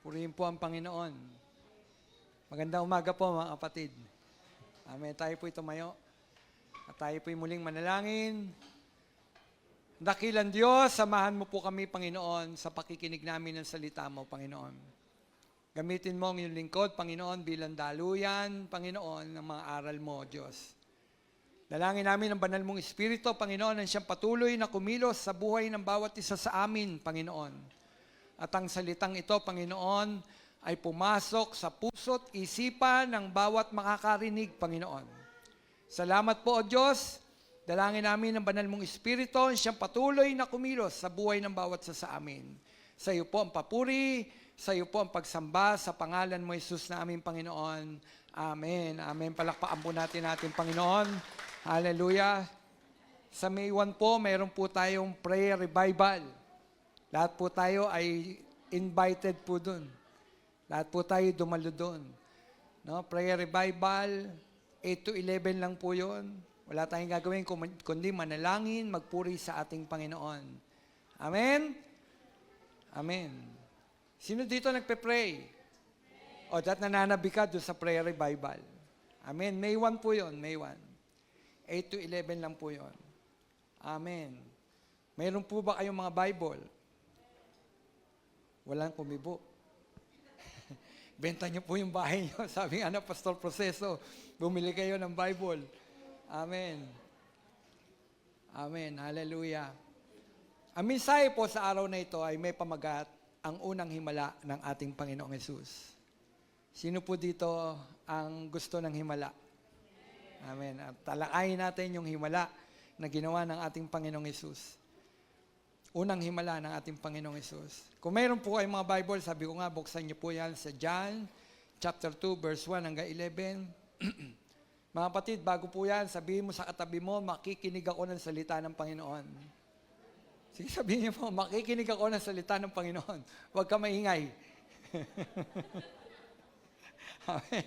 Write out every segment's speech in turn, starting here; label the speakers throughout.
Speaker 1: Purihin po ang Panginoon. Magandang umaga po mga kapatid. Amen. Tayo po'y tumayo. At tayo po'y muling manalangin. Dakilang Diyos, samahan mo po kami, Panginoon, sa pakikinig namin ng salita mo, Panginoon. Gamitin mo ang iyong lingkod, Panginoon, bilang daluyan, Panginoon, ng mga aral mo, Diyos. Dalangin namin ang banal mong Espiritu, Panginoon, ang siyang patuloy na kumilos sa buhay ng bawat isa sa amin, Panginoon. At ang salitang ito, Panginoon, ay pumasok sa puso't isipan ng bawat makakarinig, Panginoon. Salamat po, O Diyos. Dalangin namin ang banal mong Espiritu, siyang patuloy na kumilos sa buhay ng bawat isa sa amin. Sa iyo po ang papuri, sa iyo po ang pagsamba, sa pangalan mo, Jesus, na aming Panginoon. Amen. Amen. Palakpakan po natin Panginoon. Hallelujah. Sa May 1 po, mayroon po tayong prayer revival. Lahat po tayo ay invited po dun. Lahat po tayo dumalo dun. No? Prayer revival, 8 to 11 lang po yun. Wala tayong gagawin kundi manalangin, magpuri sa ating Panginoon. Amen? Amen. Sino dito nagpe-pray? O, that nananabi ka doon sa prayer revival. Amen. May 1 po yun, May 1. 8 to 11 lang po yun. Amen. Mayroon po ba kayong mga Bible? Walang kumibo. Benta niyo po yung bahay niyo. Sabi nga na, Pastor Proseso, bumili kayo ng Bible. Amen. Amen. Hallelujah. Ang mensahe po sa araw na ito ay may pamagat, ang unang himala ng ating Panginoong Hesus. Sino po dito ang gusto ng himala? Amen. At talakayin natin yung himala na ginawa ng ating Panginoong Hesus. Unang himala ng ating Panginoong Hesus. Kung mayroon po kayong mga Bible, sabi ko nga, buksan niyo po yan sa John, chapter 2, verse 1 hanggang 11. Mga kapatid, bago po yan, sabihin mo sa katabi mo, makikinig ako ng salita ng Panginoon. Sige, sabihin niyo po, makikinig ako ng salita ng Panginoon. Huwag ka maingay. Amen.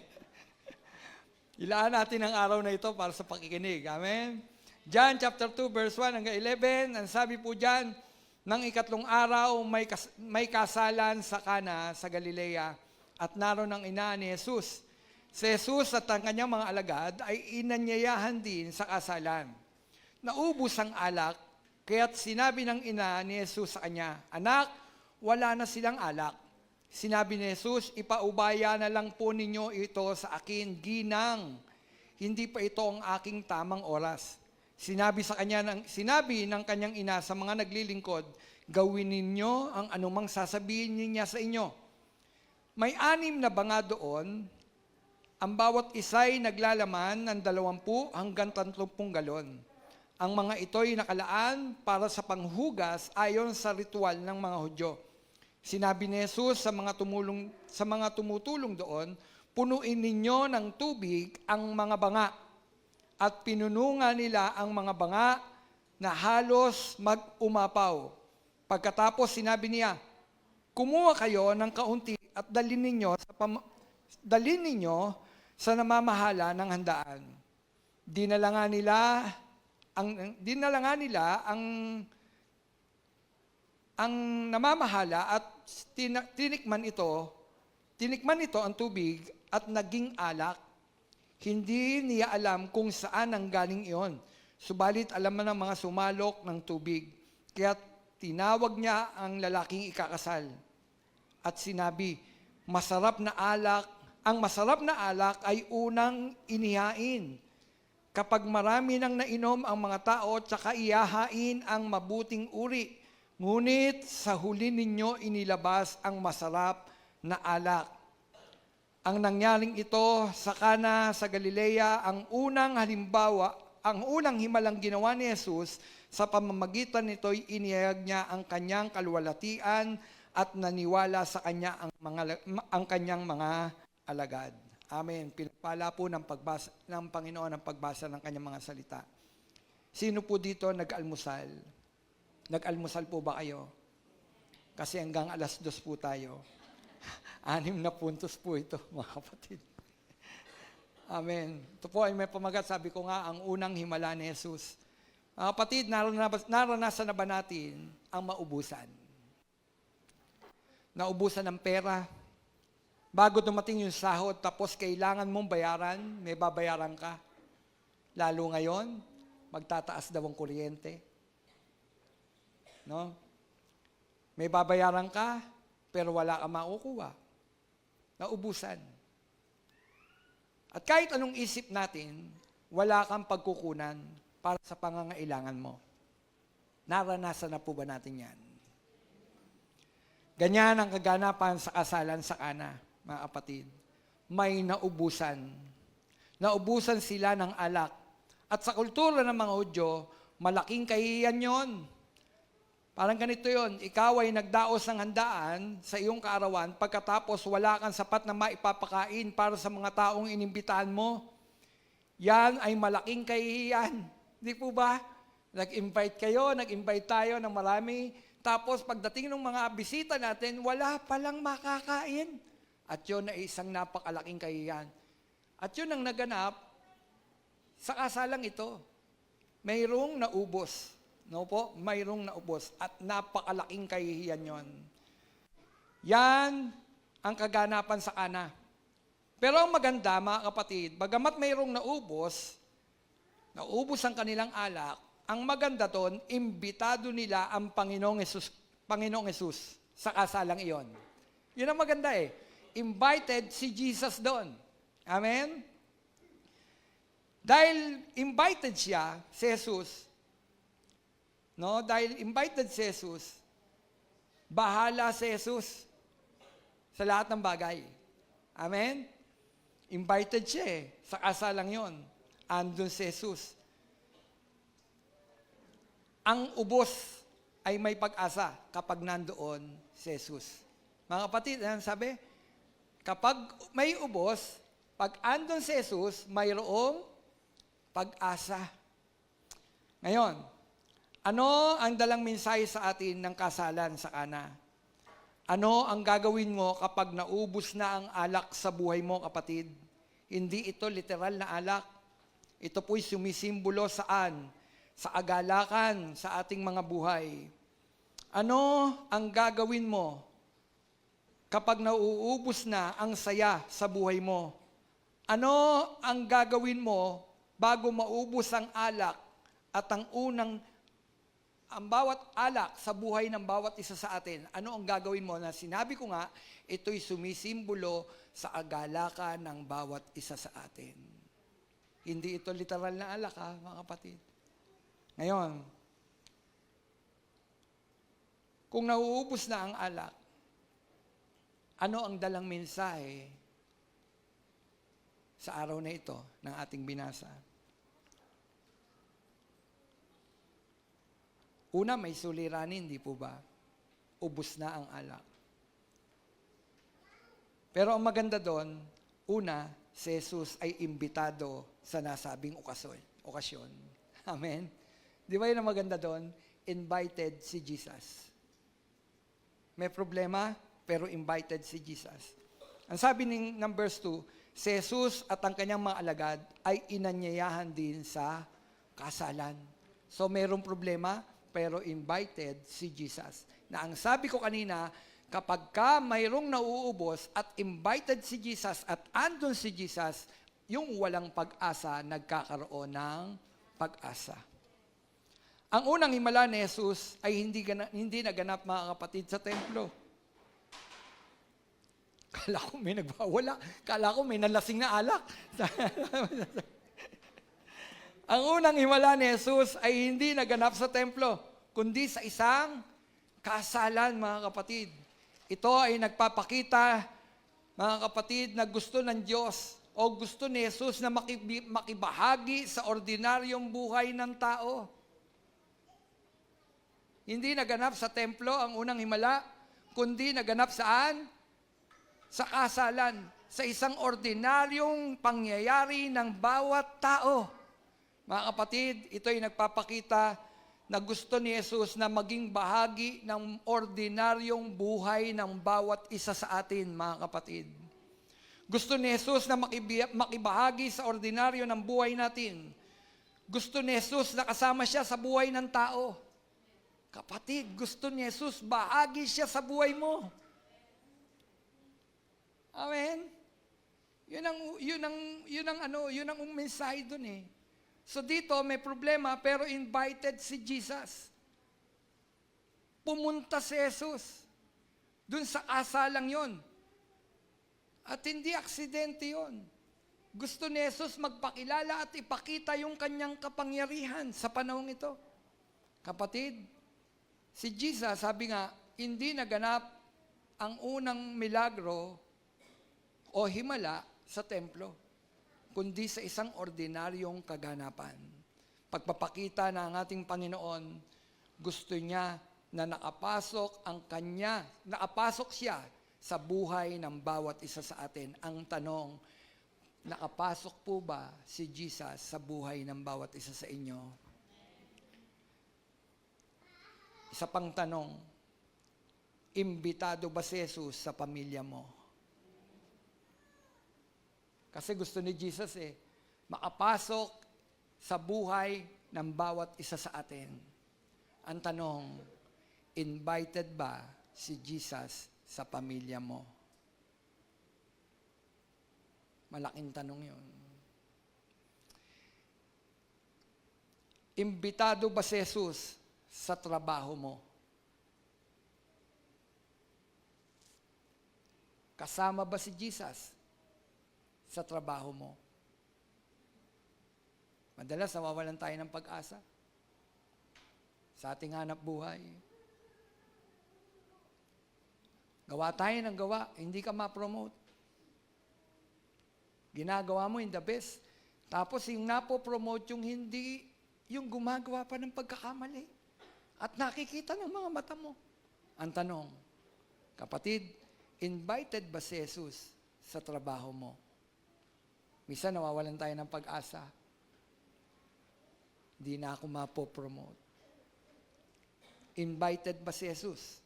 Speaker 1: Ilaan natin ang araw na ito para sa pakikinig. Amen. John chapter 2, verse 1 hanggang 11, ang sabi po dyan, nang ikatlong araw, may kasalan sa Kana sa Galilea at naroon ang ina ni Jesus. Si Jesus at ang kanyang mga alagad ay inanyayahan din sa kasalan. Naubos ang alak, kaya't sinabi ng ina ni Jesus sa kanya, "Anak, wala na silang alak." Sinabi ni Jesus, "Ipaubaya na lang po ninyo ito sa akin, ginang. Hindi pa ito ang aking tamang oras." Sinabi ng kanyang ina sa mga naglilingkod, "Gawin ninyo ang anumang sasabihin niya sa inyo." May 6 na banga doon, ang bawat isa'y naglalaman ng 20 hanggang 30 galon. Ang mga ito'y nakalaan para sa panghugas ayon sa ritual ng mga Hudyo. Sinabi ni Jesus sa mga tumutulong doon, "Punuin ninyo ng tubig ang mga banga." At pinunungan nila ang mga banga na halos mag-umapaw. Pagkatapos sinabi niya, "Kumuha kayo ng kaunti at dalhin ninyo sa namamahala ng handaan." Dinala nga nila ang namamahala at tinikman ito ang tubig at naging alak. Hindi niya alam kung saan ang galing iyon. Subalit alam na ng mga sumalok ng tubig. Kaya tinawag niya ang lalaking ikakasal. At sinabi, ang masarap na alak ay unang inihain. Kapag marami nang nainom ang mga tao, tsaka ihahain ang mabuting uri. Ngunit sa huli ninyo inilabas ang masarap na alak. Ang nangyaring ito sa Kana sa Galilea, ang unang himalang ginawa ni Jesus, sa pamamagitan nito'y inihayag niya ang kanyang kaluwalhatian at naniwala sa kanya ang kanyang mga alagad. Amen. Pinagpala po ng Panginoon ang pagbasa ng kanyang mga salita. Sino po dito nag-almusal? Nag-almusal po ba kayo? Kasi hanggang 2:00 po tayo. 6 na puntos po ito, mga kapatid. Amen. Ito po ay may pamagat, sabi ko nga, ang unang himala ni Jesus. Mga kapatid, naranasan na ba natin ang maubusan? Naubusan ng pera, bago dumating yung sahod, tapos kailangan mong bayaran, may babayaran ka. Lalo ngayon, magtataas daw ang kuryente. No? May babayaran ka, pero wala ka makukuha. Naubusan. At kahit anong isip natin, wala kang pagkukunan para sa pangangailangan mo. Naranasan na po ba natin yan? Ganyan ang kaganapan sa kasalan sa Kana, mga kapatid. May naubusan. Naubusan sila ng alak. At sa kultura ng mga Hudyo, malaking kahihiyan yon. Parang ganito yon, ikaw ay nagdaos ng handaan sa iyong kaarawan, pagkatapos wala kang sapat na maipapakain para sa mga taong inimbitahan mo. Yan ay malaking kahihiyan. Di po ba? Nag-invite kayo, nag-invite tayo ng marami, tapos pagdating ng mga bisita natin, wala palang makakain. At yun ay isang napakalaking kahihiyan. At yun ang naganap sa kasalang ito. Mayroong naubos. No po? Mayroong naubos. At napakalaking kahihiyan yon. Yan ang kaganapan sa Kana. Pero ang maganda, mga kapatid, bagamat mayroong naubos ang kanilang alak, ang maganda doon, imbitado nila ang Panginoong Hesus sa kasalang iyon. Yun ang maganda eh. Invited si Jesus doon. Amen? Dahil invited siya, si Jesus, no? Dahil invited si Jesus, bahala si Jesus sa lahat ng bagay. Amen? Invited siya eh. Sa kasalang yon. Andun si Jesus. Ang ubos ay may pag-asa kapag nandoon si Jesus. Mga kapatid, ano sabi? Kapag may ubos, pag andun si Jesus, mayroong pag-asa. Ngayon, ano ang dalang mensahe sa atin ng kasalan sa Kana? Ano ang gagawin mo kapag naubos na ang alak sa buhay mo, kapatid? Hindi ito literal na alak. Ito po'y sumisimbolo saan? Sa agalakan sa ating mga buhay. Ano ang gagawin mo kapag nauubos na ang saya sa buhay mo? Ano ang gagawin mo bago maubos ang alak at ang bawat alak sa buhay ng bawat isa sa atin? Ano ang gagawin mo? Na sinabi ko nga, ito'y sumisimbolo sa agalakan ng bawat isa sa atin. Hindi ito literal na alak, mga kapatid. Ngayon, kung nauubos na ang alak, ano ang dalang mensahe sa araw na ito ng ating binasa? Una, may suliranin, di po ba? Ubos na ang alak. Pero ang maganda doon, una, si Jesus ay imbitado sa nasabing okasyon. Amen? Di ba yun ang maganda doon? Invited si Jesus. May problema, pero invited si Jesus. Ang sabi ng verse 2, si Jesus at ang kanyang mga alagad ay inanyayahan din sa kasalan. So mayroong problema, pero invited si Jesus. Na ang sabi ko kanina, kapag ka mayroong nauubos at invited si Jesus at andun si Jesus, yung walang pag-asa, nagkakaroon ng pag-asa. Ang unang himala ni Jesus ay hindi naganap, mga kapatid, sa templo. Kala ko may nagbawala. Kala ko may nalasing na alak. Ang unang himala ni Jesus ay hindi naganap sa templo, kundi sa isang kasalan, mga kapatid. Ito ay nagpapakita, mga kapatid, na gusto ng Diyos o gusto ni Jesus na makibahagi sa ordinaryong buhay ng tao. Hindi naganap sa templo ang unang himala, kundi naganap saan? Sa kasalan, sa isang ordinaryong pangyayari ng bawat tao. Mga kapatid, ito ay nagpapakita na gusto ni Jesus na maging bahagi ng ordinaryong buhay ng bawat isa sa atin, mga kapatid. Gusto ni Jesus na makibahagi sa ordinaryo ng buhay natin. Gusto ni Jesus na kasama siya sa buhay ng tao. Kapatid, gusto ni Jesus, bahagi siya sa buhay mo. Amen? Yun ang mensahe dun eh. So dito may problema pero invited si Jesus. Pumunta si Jesus. Dun sa kasalang yon. At hindi aksidente yon. Gusto ni Jesus magpakilala at ipakita yung kanyang kapangyarihan sa panahong ito. Kapatid, si Jesus, sabi nga, hindi naganap ang unang milagro o himala sa templo, kundi sa isang ordinaryong kaganapan. Pagpapakita na ang ating Panginoon, gusto niya na nakapasok siya sa buhay ng bawat isa sa atin. Ang tanong, nakapasok po ba si Jesus sa buhay ng bawat isa sa inyo? Isa pang tanong, imbitado ba si Jesus sa pamilya mo? Kasi gusto ni Jesus makapasok sa buhay ng bawat isa sa atin. Ang tanong, invited ba si Jesus sa pamilya mo? Malaking tanong yun. Imbitado ba si Jesus sa trabaho mo? Kasama ba si Jesus sa trabaho mo? Madalas nawawalan tayo ng pag-asa sa ating hanap buhay. Gawa tayo ng gawa, hindi ka ma-promote. Ginagawa mo in the best. Tapos yung napo-promote yung hindi, yung gumagawa pa ng pagkakamali. At nakikita ng mga mata mo. Ang tanong, kapatid, invited ba si Jesus sa trabaho mo? Minsan nawawalan tayo ng pag-asa. Hindi na ako mapo-promote. Invited ba si Jesus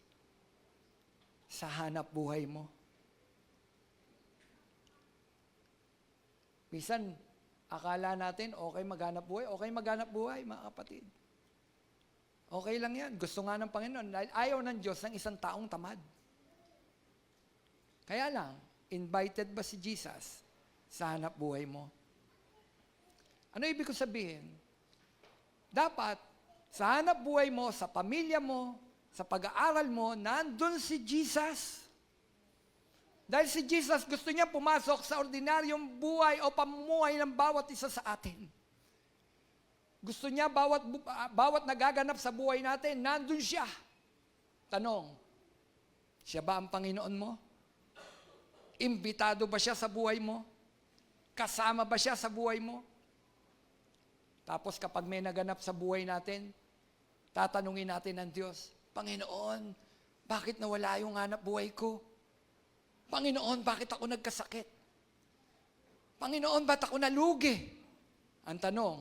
Speaker 1: sa hanap buhay mo? Minsan, akala natin, okay maghanap buhay, mga kapatid. Okay lang yan. Gusto nga ng Panginoon. Ayaw ng Diyos ng isang taong tamad. Kaya lang, invited ba si Jesus sa hanap buhay mo? Ano ibig ko sabihin? Dapat, sa hanap buhay mo, sa pamilya mo, sa pag-aaral mo, nandun si Jesus. Dahil si Jesus gusto niya pumasok sa ordinaryong buhay o pamumuhay ng bawat isa sa atin. Gusto niya bawat nagaganap sa buhay natin, nandun siya. Tanong, siya ba ang Panginoon mo? Imbitado ba siya sa buhay mo? Kasama ba siya sa buhay mo? Tapos kapag may naganap sa buhay natin, tatanungin natin ng Diyos, Panginoon, bakit nawala yung hanap buhay ko? Panginoon, bakit ako nagkasakit? Panginoon, ba't ako nalugi? Ang tanong,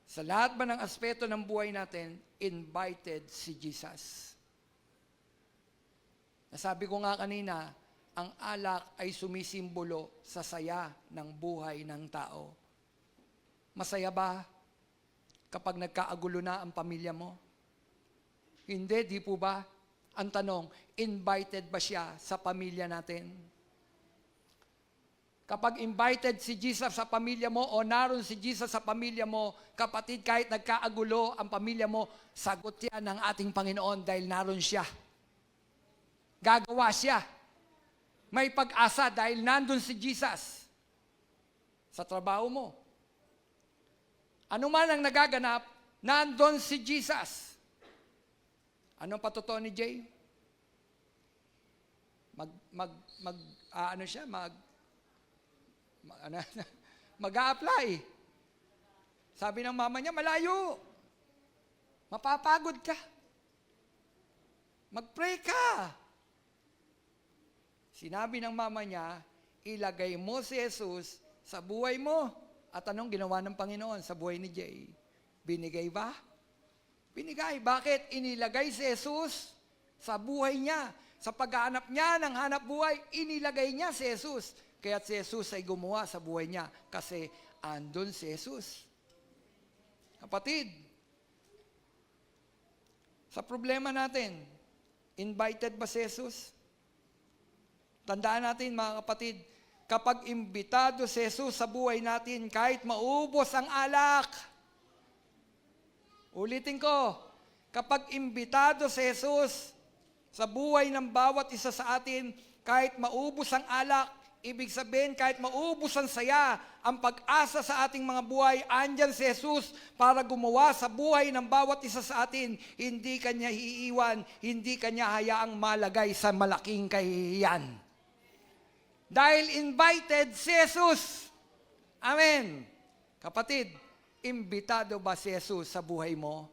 Speaker 1: sa lahat ba ng aspeto ng buhay natin, invited si Jesus? Nasabi ko nga kanina, ang alak ay sumisimbolo sa saya ng buhay ng tao. Masaya ba kapag nagkaagulo na ang pamilya mo? Hindi, di po ba? Ang tanong, invited ba siya sa pamilya natin? Kapag invited si Jesus sa pamilya mo o naroon si Jesus sa pamilya mo, kapatid, kahit nagkaagulo ang pamilya mo, sagot yan ng ating Panginoon dahil naroon siya. Gagawa siya. May pag-asa dahil nandun si Jesus sa trabaho mo. Ano man ang nagaganap, nandun si Jesus. Anong patotoo ni Jay? Mag-a-apply. Sabi ng mama niya, malayo. Mapapagod ka. Mag-pray ka. Sinabi ng mama niya, ilagay mo si Jesus sa buhay mo. At anong ginawa ng Panginoon sa buhay ni Jay? Binigay ba? Binigay. Bakit? Inilagay si Jesus sa buhay niya. Sa paghahanap niya ng hanap buhay, inilagay niya si Jesus. Kaya si Jesus ay gumawa sa buhay niya kasi andun si Jesus. Kapatid, sa problema natin, invited ba si Jesus? Tandaan natin mga kapatid, kapag imbitado si Jesus sa buhay natin, kahit maubos ang alak, ulitin ko, kapag imbitado si Jesus sa buhay ng bawat isa sa atin, kahit maubos ang alak, ibig sabihin kahit maubos ang saya, ang pag-asa sa ating mga buhay, andyan si Jesus para gumawa sa buhay ng bawat isa sa atin. Hindi kanya iiwan, hindi kanya hayaang malagay sa malaking kahihiyan. Dahil invited si Jesus. Amen. Kapatid, imbitado ba si Jesus sa buhay mo?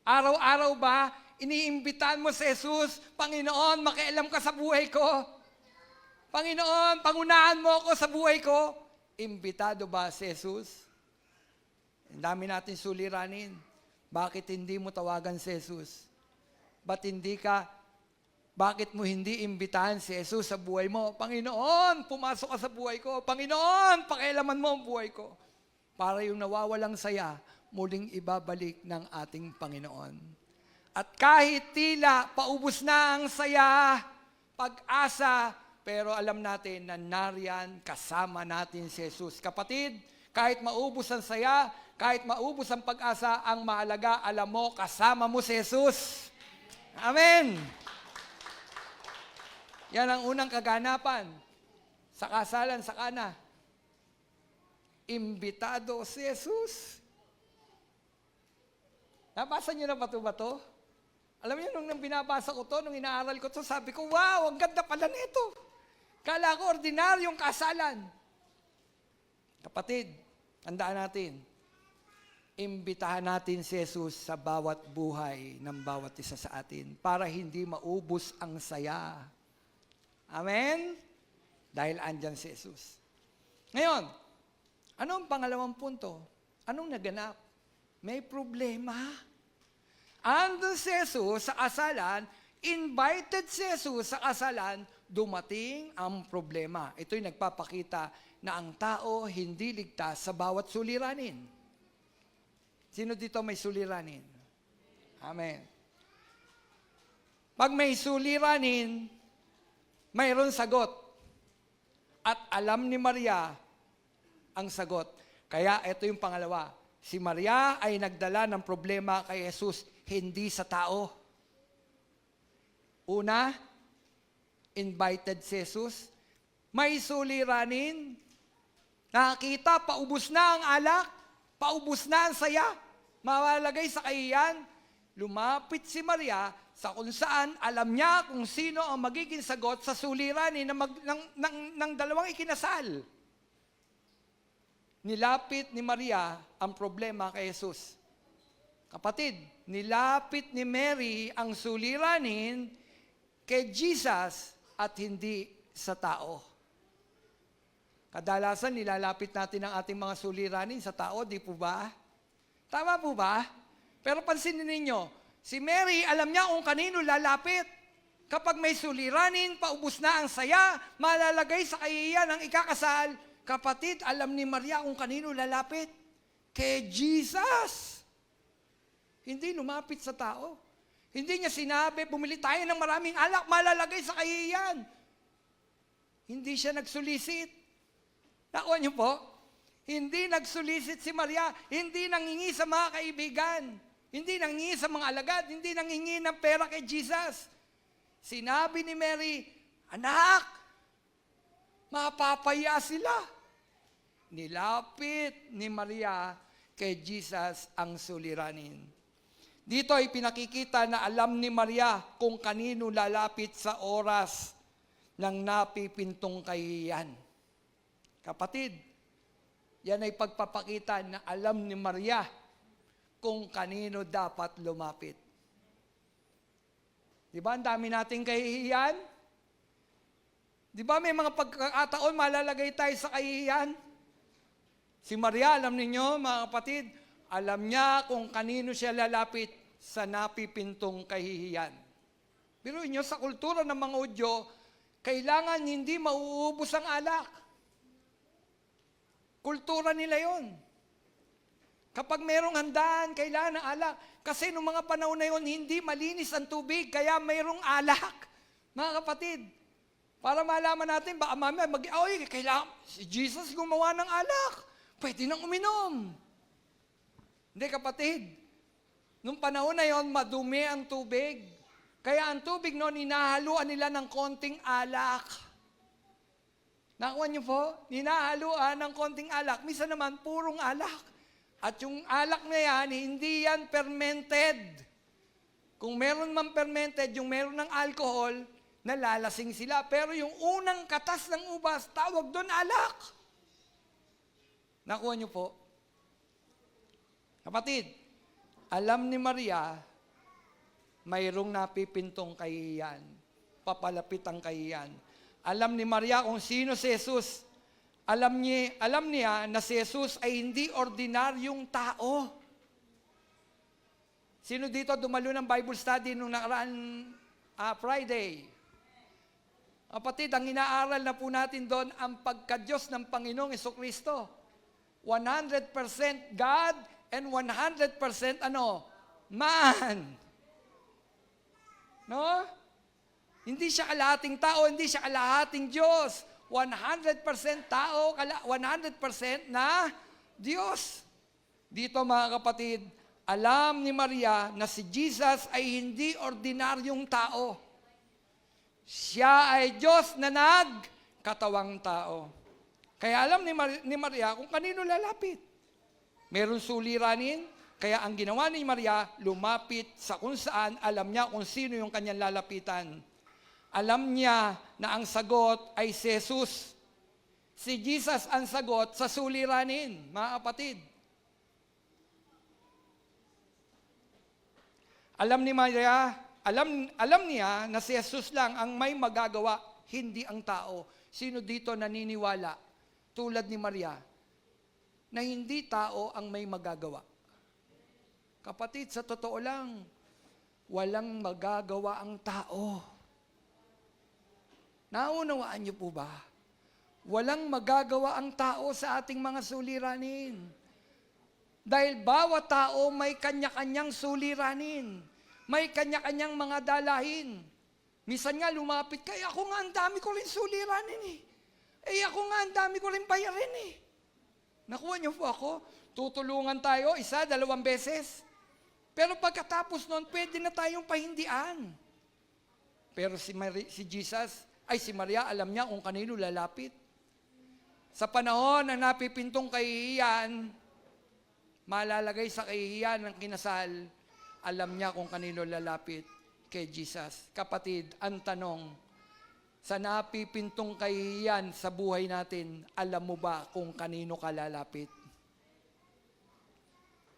Speaker 1: Araw-araw ba, iniimbitahan mo si Jesus, Panginoon, makialam ka sa buhay ko. Panginoon, pangunahan mo ako sa buhay ko. Imbitado ba si Jesus? Ang dami natin suliranin. Bakit hindi mo tawagan si Jesus? Bakit mo hindi imbitahan si Jesus sa buhay mo? Panginoon, pumasok ka sa buhay ko. Panginoon, pakialaman mo ang buhay ko. Para yung nawawalang saya, muling ibabalik ng ating Panginoon. At kahit tila paubos na ang saya, pag-asa, pero alam natin na nariyan kasama natin si Jesus. Kapatid, kahit maubos ang saya, kahit maubos ang pag-asa, ang mahalaga, alam mo, kasama mo si Jesus. Amen! Yan ang unang kaganapan sa kasalan sa Kana. Imbitado si Jesus. Nabasa niyo na ba ito? Alam niyo, nung binabasa ko to, nung inaaral ko to, sabi ko, wow, ang ganda pala nito. Kala ko, ordinaryong kasalan. Kapatid, tandaan natin, imbitahan natin si Jesus sa bawat buhay ng bawat isa sa atin para hindi maubos ang saya. Amen? Dahil andyan si Jesus. Ngayon, ano ang pangalawang punto? Anong naganap? May problema. Andun si Jesus sa kasalan, invited si Jesus sa kasalan, dumating ang problema. Ito'y nagpapakita na ang tao hindi ligtas sa bawat suliranin. Sino dito may suliranin? Amen. Pag may suliranin, mayroon sagot. At alam ni Maria ang sagot. Kaya ito yung pangalawa. Si Maria ay nagdala ng problema kay Jesus, hindi sa tao. Una, invited si Jesus. May suliranin. Nakakita, paubos na ang alak. Paubos na ang saya. Mawalagay sa kahiyan. Lumapit si Maria sa kung saan alam niya kung sino ang magiging sagot sa suliranin ng dalawang ikinasal. Nilapit ni Maria ang problema kay Jesus. Kapatid, nilapit ni Mary ang suliranin kay Jesus at hindi sa tao. Kadalasan nilalapit natin ang ating mga suliranin sa tao, di po ba? Tama po ba? Pero pansinin ninyo, si Mary alam niya kung kanino lalapit. Kapag may suliranin, paubos na ang saya, malalagay sa kahihiyan ang ikakasal. Kapatid, alam ni Maria kung kanino lalapit. Kay Jesus. Hindi lumapit sa tao. Hindi niya sinabi, bumili tayo ng maraming alak, malalagay sa kahihiyan. Hindi siya nagsulisit. Nakuha niyo po? Hindi nagsulisit si Maria. Hindi nangingi sa mga kaibigan. Hindi nangingi sa mga alagad. Hindi nangingi ng pera kay Jesus. Sinabi ni Mary, anak, mapapaya sila. Nilapit ni Maria kay Jesus ang suliranin. Dito ay pinakikita na alam ni Maria kung kanino lalapit sa oras ng napipintong kahihiyan. Kapatid, yan ay pagpapakita na alam ni Maria kung kanino dapat lumapit. Di ba ang dami nating kahihiyan? Di ba may mga pagkakataon malalagay tayo sa kahihiyan? Si Maria, alam ninyo mga kapatid, alam niya kung kanino siya lalapit sa napipintong kahihiyan. Pero inyo, sa kultura ng mga Hudyo, kailangan hindi mauubos ang alak. Kultura nila yon. Kapag mayroong handaan, kailangan ng alak. Kasi noong mga panahon na yon, hindi malinis ang tubig, kaya mayroong alak. Mga kapatid, para malaman natin, baka mamaya, kailangan, si Jesus gumawa ng alak. Pwede nang uminom. Hindi kapatid, nung panahon na yon, madumi ang tubig. Kaya ang tubig noon, hinahaluan nila ng konting alak. Nakuha niyo po? Hinahaluan ng konting alak. Misa naman, purong alak. At yung alak na yan, hindi yan fermented. Kung meron man fermented, yung meron ng alcohol, nalalasing sila. Pero yung unang katas ng ubas, tawag doon alak. Nakuha niyo po? Kapatid, alam ni Maria, mayroong napipintong kahihiyan. Papalapit ang kahihiyan. Alam ni Maria kung sino si Jesus. Alam niya na si Jesus ay hindi ordinaryong tao. Sino dito dumalo ng Bible study nung nakaraan Friday? Kapatid, ang inaaral na po natin doon ang pagka-Diyos ng Panginoong Jesucristo. 100% God and 100% man. No? Hindi siya kalahating tao, hindi siya kalahating Diyos. 100% tao, 100% na Diyos. Dito mga kapatid, alam ni Maria na si Jesus ay hindi ordinaryong tao. Siya ay Diyos na nagkatawang tao. Kaya alam ni Maria kung kanino lalapit. Meron suliranin, kaya ang ginawa ni Maria, lumapit sa kung saan, alam niya kung sino yung kanyang lalapitan. Alam niya na ang sagot ay si Jesus. Si Jesus ang sagot sa suliranin, mga kapatid. Alam ni Maria, alam niya na si Jesus lang ang may magagawa, hindi ang tao. Sino dito naniniwala, tulad ni Maria, na hindi tao ang may magagawa? Kapatid, sa totoo lang, walang magagawa ang tao. Naunawaan niyo po ba? Walang magagawa ang tao sa ating mga suliranin. Dahil bawat tao may kanya-kanyang suliranin. May kanya-kanyang mga dalahin. Minsan nga lumapit ka, ako nga ang dami ko rin suliranin eh. Ako nga ang dami ko rin bayarin eh. Nakuha niyo po ako? Tutulungan tayo, 1, 2 beses. Pero pagkatapos nun, pwede na tayong pahindian. Pero si Jesus, si Maria, alam niya kung kanino lalapit. Sa panahon na napipintong kahihiyan, malalagay sa kahihiyan ng kinasal, alam niya kung kanino lalapit kay Jesus. Kapatid, ang tanong, sa napipintong kahihiyan sa buhay natin, alam mo ba kung kanino ka lalapit?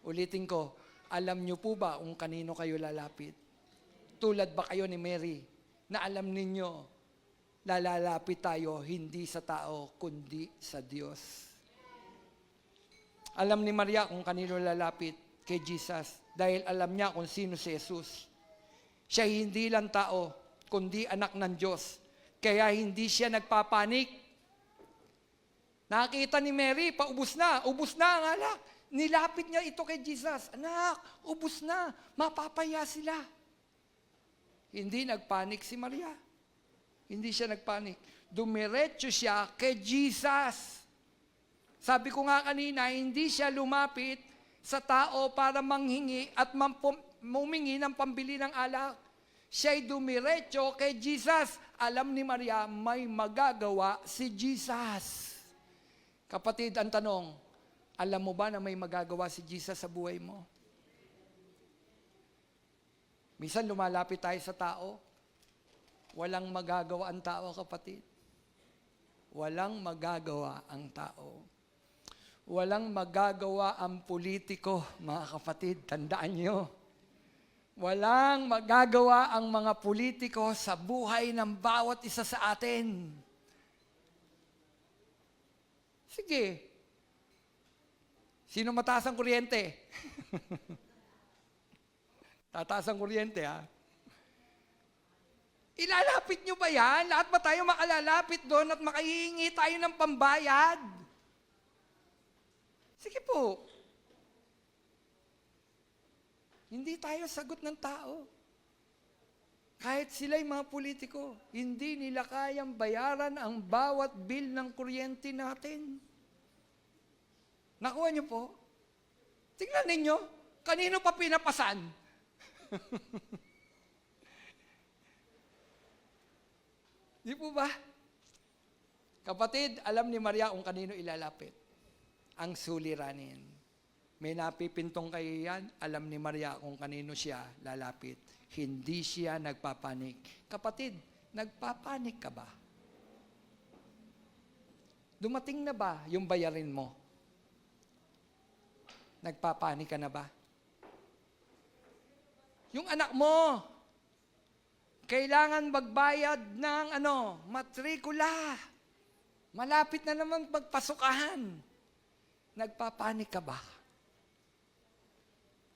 Speaker 1: Ulitin ko, alam niyo po ba kung kanino kayo lalapit? Tulad ba kayo ni Mary, na alam ninyo, lalapit tayo hindi sa tao, kundi sa Diyos. Alam ni Maria kung kanino lalapit kay Jesus dahil alam niya kung sino si Jesus. Siya hindi lang tao, kundi anak ng Diyos. Kaya hindi siya nagpapanik. Nakita ni Mary, ubus na ang alak. Nilapit niya ito kay Jesus. Anak, ubus na, mapapaya sila. Hindi nagpanik si Maria. Hindi siya nagpanik. Dumiretso siya kay Jesus. Sabi ko nga kanina, hindi siya lumapit sa tao para manghingi at mumingi ng pambili ng alak. Siya'y dumiretso kay Jesus. Alam ni Maria, may magagawa si Jesus. Kapatid, ang tanong, alam mo ba na may magagawa si Jesus sa buhay mo? Minsan lumalapit tayo sa tao, walang magagawa ang tao, kapatid. Walang magagawa ang tao. Walang magagawa ang politiko, mga kapatid. Tandaan nyo. Walang magagawa ang mga politiko sa buhay ng bawat isa sa atin. Sige. Sino mataas ang kuryente? Tataas ang kuryente, ha? Ilalapit nyo ba yan? Lahat ba tayo makalalapit doon at makahihingi tayo ng pambayad? Sige po. Hindi tayo sagot ng tao. Kahit sila'y mga politiko, hindi nila kayang bayaran ang bawat bill ng kuryente natin. Nakuha niyo po? Tingnan ninyo, kanino pa pinapasan? Di po ba? Kapatid, alam ni Maria kung kanino ilalapit. Ang suliranin. May napipintong kayo yan, alam ni Maria kung kanino siya lalapit. Hindi siya nagpapanik. Kapatid, nagpapanik ka ba? Dumating na ba yung bayarin mo? Nagpapanik ka na ba? Yung anak mo, kailangan magbayad ng matrikula. Malapit na naman pagpasukahan. Nagpapanik ka ba?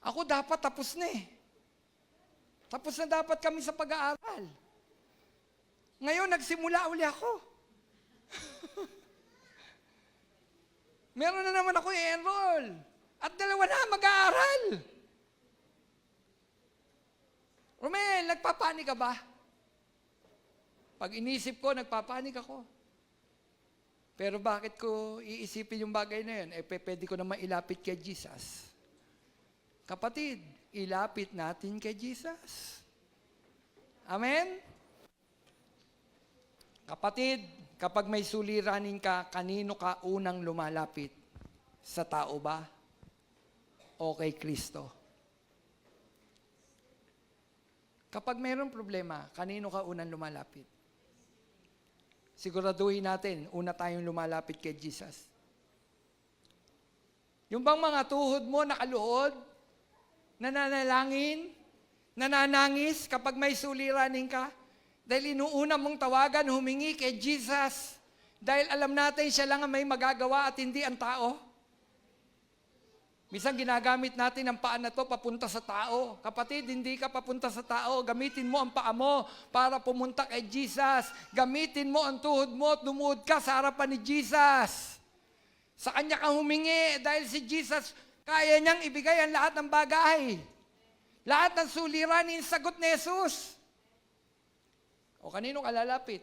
Speaker 1: Ako dapat tapos na eh. Tapos na dapat kami sa pag-aaral. Ngayon, nagsimula uli ako. Meron na naman ako i-enroll. At 2 na mag-aaral. Romel, nagpapanik ka ba? Pag inisip ko, nagpapanik ako. Pero bakit ko iisipin yung bagay na yun? Pwede ko naman ilapit kay Jesus. Kapatid, ilapit natin kay Jesus. Amen? Kapatid, kapag may suliranin ka, kanino ka unang lumalapit? Sa tao ba? O kay Kristo? Kapag mayroong problema, kanino ka unang lumalapit? Siguraduhin natin, una tayong lumalapit kay Jesus. Yung bang mga tuhod mo nakaluhod, nananalangin, nananangis kapag may suliranin ka, dahil inuuna mong tawagan, humingi kay Jesus, dahil alam natin siya lang ang may magagawa at hindi ang tao. Minsan ginagamit natin ang paa na to papunta sa tao. Kapatid, hindi ka papunta sa tao. Gamitin mo ang paa mo para pumunta kay Jesus. Gamitin mo ang tuhod mo at lumuhod ka sa harapan ni Jesus. Sa Kanya ka humingi dahil si Jesus, kaya niyang ibigay ang lahat ng bagay. Lahat ng suliranin, sagot ni Jesus. O kanino ka lalapit?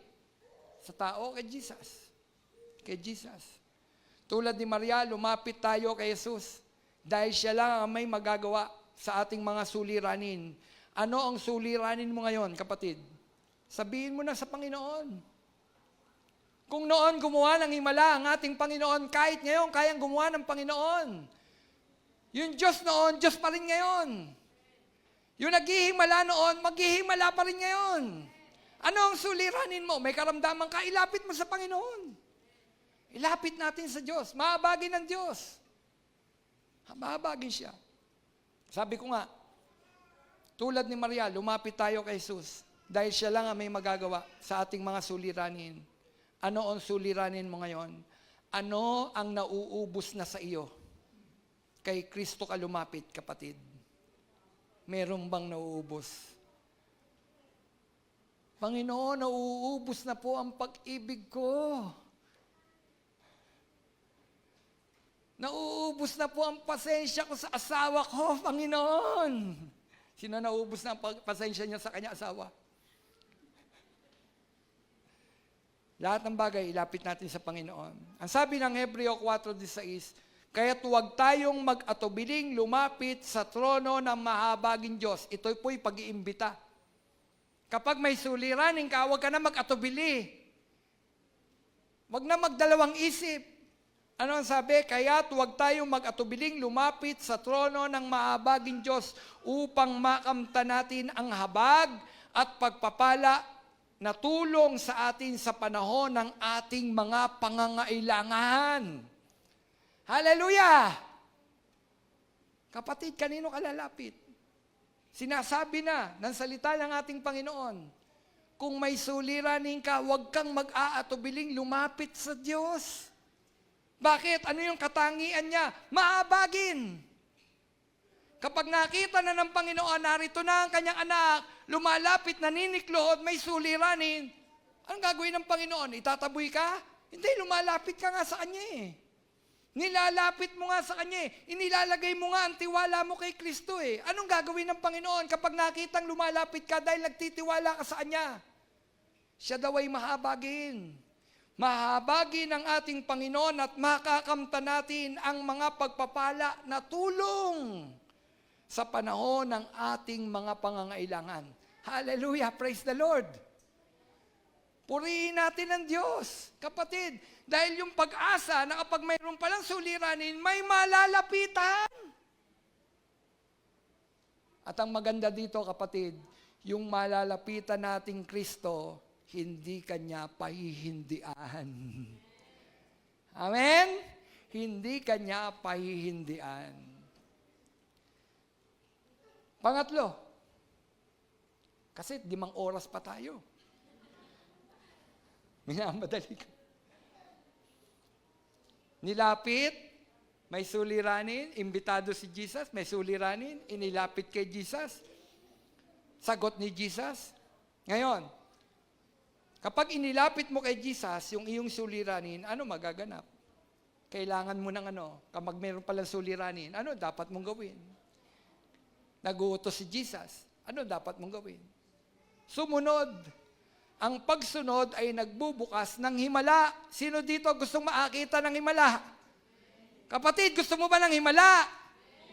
Speaker 1: Sa tao o kay Jesus? Kay Jesus. Tulad ni Maria, lumapit tayo kay Jesus. Dahil siya lang ang may magagawa sa ating mga suliranin. Ano ang suliranin mo ngayon, kapatid? Sabihin mo na sa Panginoon. Kung noon gumawa ng himala ang ating Panginoon, kahit ngayon kayang gumawa ng Panginoon. Yung Diyos noon, Diyos pa rin ngayon. Yung naghihimala noon, maghihimala pa rin ngayon. Ano ang suliranin mo? May karamdaman ka, ilapit mo sa Panginoon. Ilapit natin sa Diyos. Mahabagin ng Diyos. Mahabagin siya. Sabi ko nga, tulad ni Maria, lumapit tayo kay Jesus dahil siya lang ang may magagawa sa ating mga suliranin. Ano ang suliranin mo ngayon? Ano ang nauubos na sa iyo? Kay Kristo ka lumapit, kapatid. Meron bang nauubos? Panginoon, nauubos na po ang pag-ibig ko. Nauubos na po ang pasensya ko sa asawa ko, Panginoon. Sino nauubos na ang pasensya niya sa kanya asawa? Lahat ng bagay, ilapit natin sa Panginoon. Ang sabi ng Hebreo 4:16, kaya't huwag tayong mag-atubiling lumapit sa trono ng mahabaging Diyos. Ito po'y pag-iimbita. Kapag may suliranin ka, huwag ka na mag-atubili. Huwag na magdalawang isip. Ano ang sabi? Kaya't huwag tayong mag-atubiling lumapit sa trono ng mahabaging Diyos upang makamtan natin ang habag at pagpapala na tulong sa atin sa panahon ng ating mga pangangailangan. Hallelujah! Kapatid, kanino ka lalapit? Sinasabi na ng salita ng ating Panginoon, kung may suliranin ka, huwag kang mag-aatubiling lumapit sa Diyos. Bakit? Ano yung katangian niya? Mahabagin. Kapag nakita na ng Panginoon, narito na ang kanyang anak, lumalapit, naniniklo, may suliranin, anong gagawin ng Panginoon? Itataboy ka? Hindi, lumalapit ka nga sa kanya eh. Nilalapit mo nga sa Kanya eh. Inilalagay mo nga ang tiwala mo kay Kristo eh. Anong gagawin ng Panginoon kapag nakitang lumalapit ka dahil nagtitiwala ka sa Kanya? Siya daw ay mahabagin. Mahabagin ang ating Panginoon at makakamta natin ang mga pagpapala na tulong sa panahon ng ating mga pangangailangan. Hallelujah! Praise the Lord! Purihin natin ang Diyos, kapatid. Dahil yung pag-asa na kapag mayroon palang suliranin, may malalapitan. At ang maganda dito, kapatid, yung malalapitan nating Kristo, hindi Kanya pahihindian. Amen? Hindi Kanya pahihindian. Pangatlo, kasi 5 oras pa tayo. Minamadali ka. Nilapit, may suliranin, imbitado si Jesus, may suliranin, inilapit kay Jesus. Sagot ni Jesus. Ngayon, kapag inilapit mo kay Jesus, yung iyong suliranin, ano magaganap? Kailangan mo ng ano? Kapag mayroon palang suliranin, ano dapat mong gawin? Nag-uutos si Jesus. Ano dapat mong gawin? Sumunod. Ang pagsunod ay nagbubukas ng himala. Sino dito gustong makakita ng himala? Kapatid, gusto mo ba ng himala?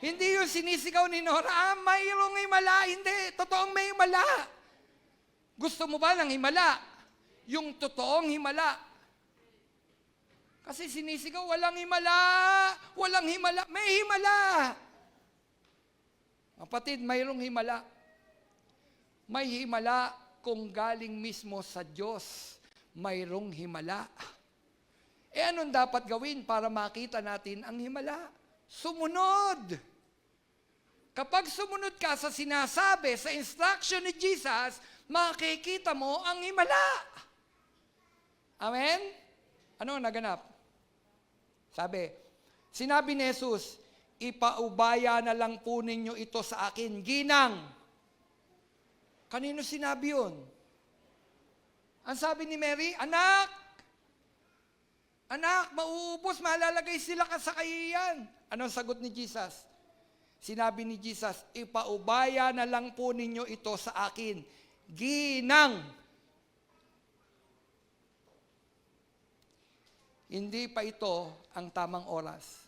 Speaker 1: Hindi yung sinisigaw ni Nora, mayroong himala. Hindi, totoong may himala. Gusto mo ba ng himala? Yung totoong himala. Kasi sinisigaw, walang himala, walang himala. May himala. Kapatid, mayroong himala. May himala kung galing mismo sa Diyos, mayroong himala. Anong dapat gawin para makita natin ang himala? Sumunod. Kapag sumunod ka sa sinasabi, sa instruction ni Jesus, makikita mo ang himala. Amen? Ano naganap? Sinabi ni Jesus, ipaubaya na lang po ninyo ito sa akin, ginang. Kanino sinabi yun? Ang sabi ni Mary, anak, mauubos, malalagay sila sa kahihiyan. Anong sagot ni Jesus? Sinabi ni Jesus, ipaubaya na lang po ninyo ito sa akin, ginang. Hindi pa ito ang tamang oras.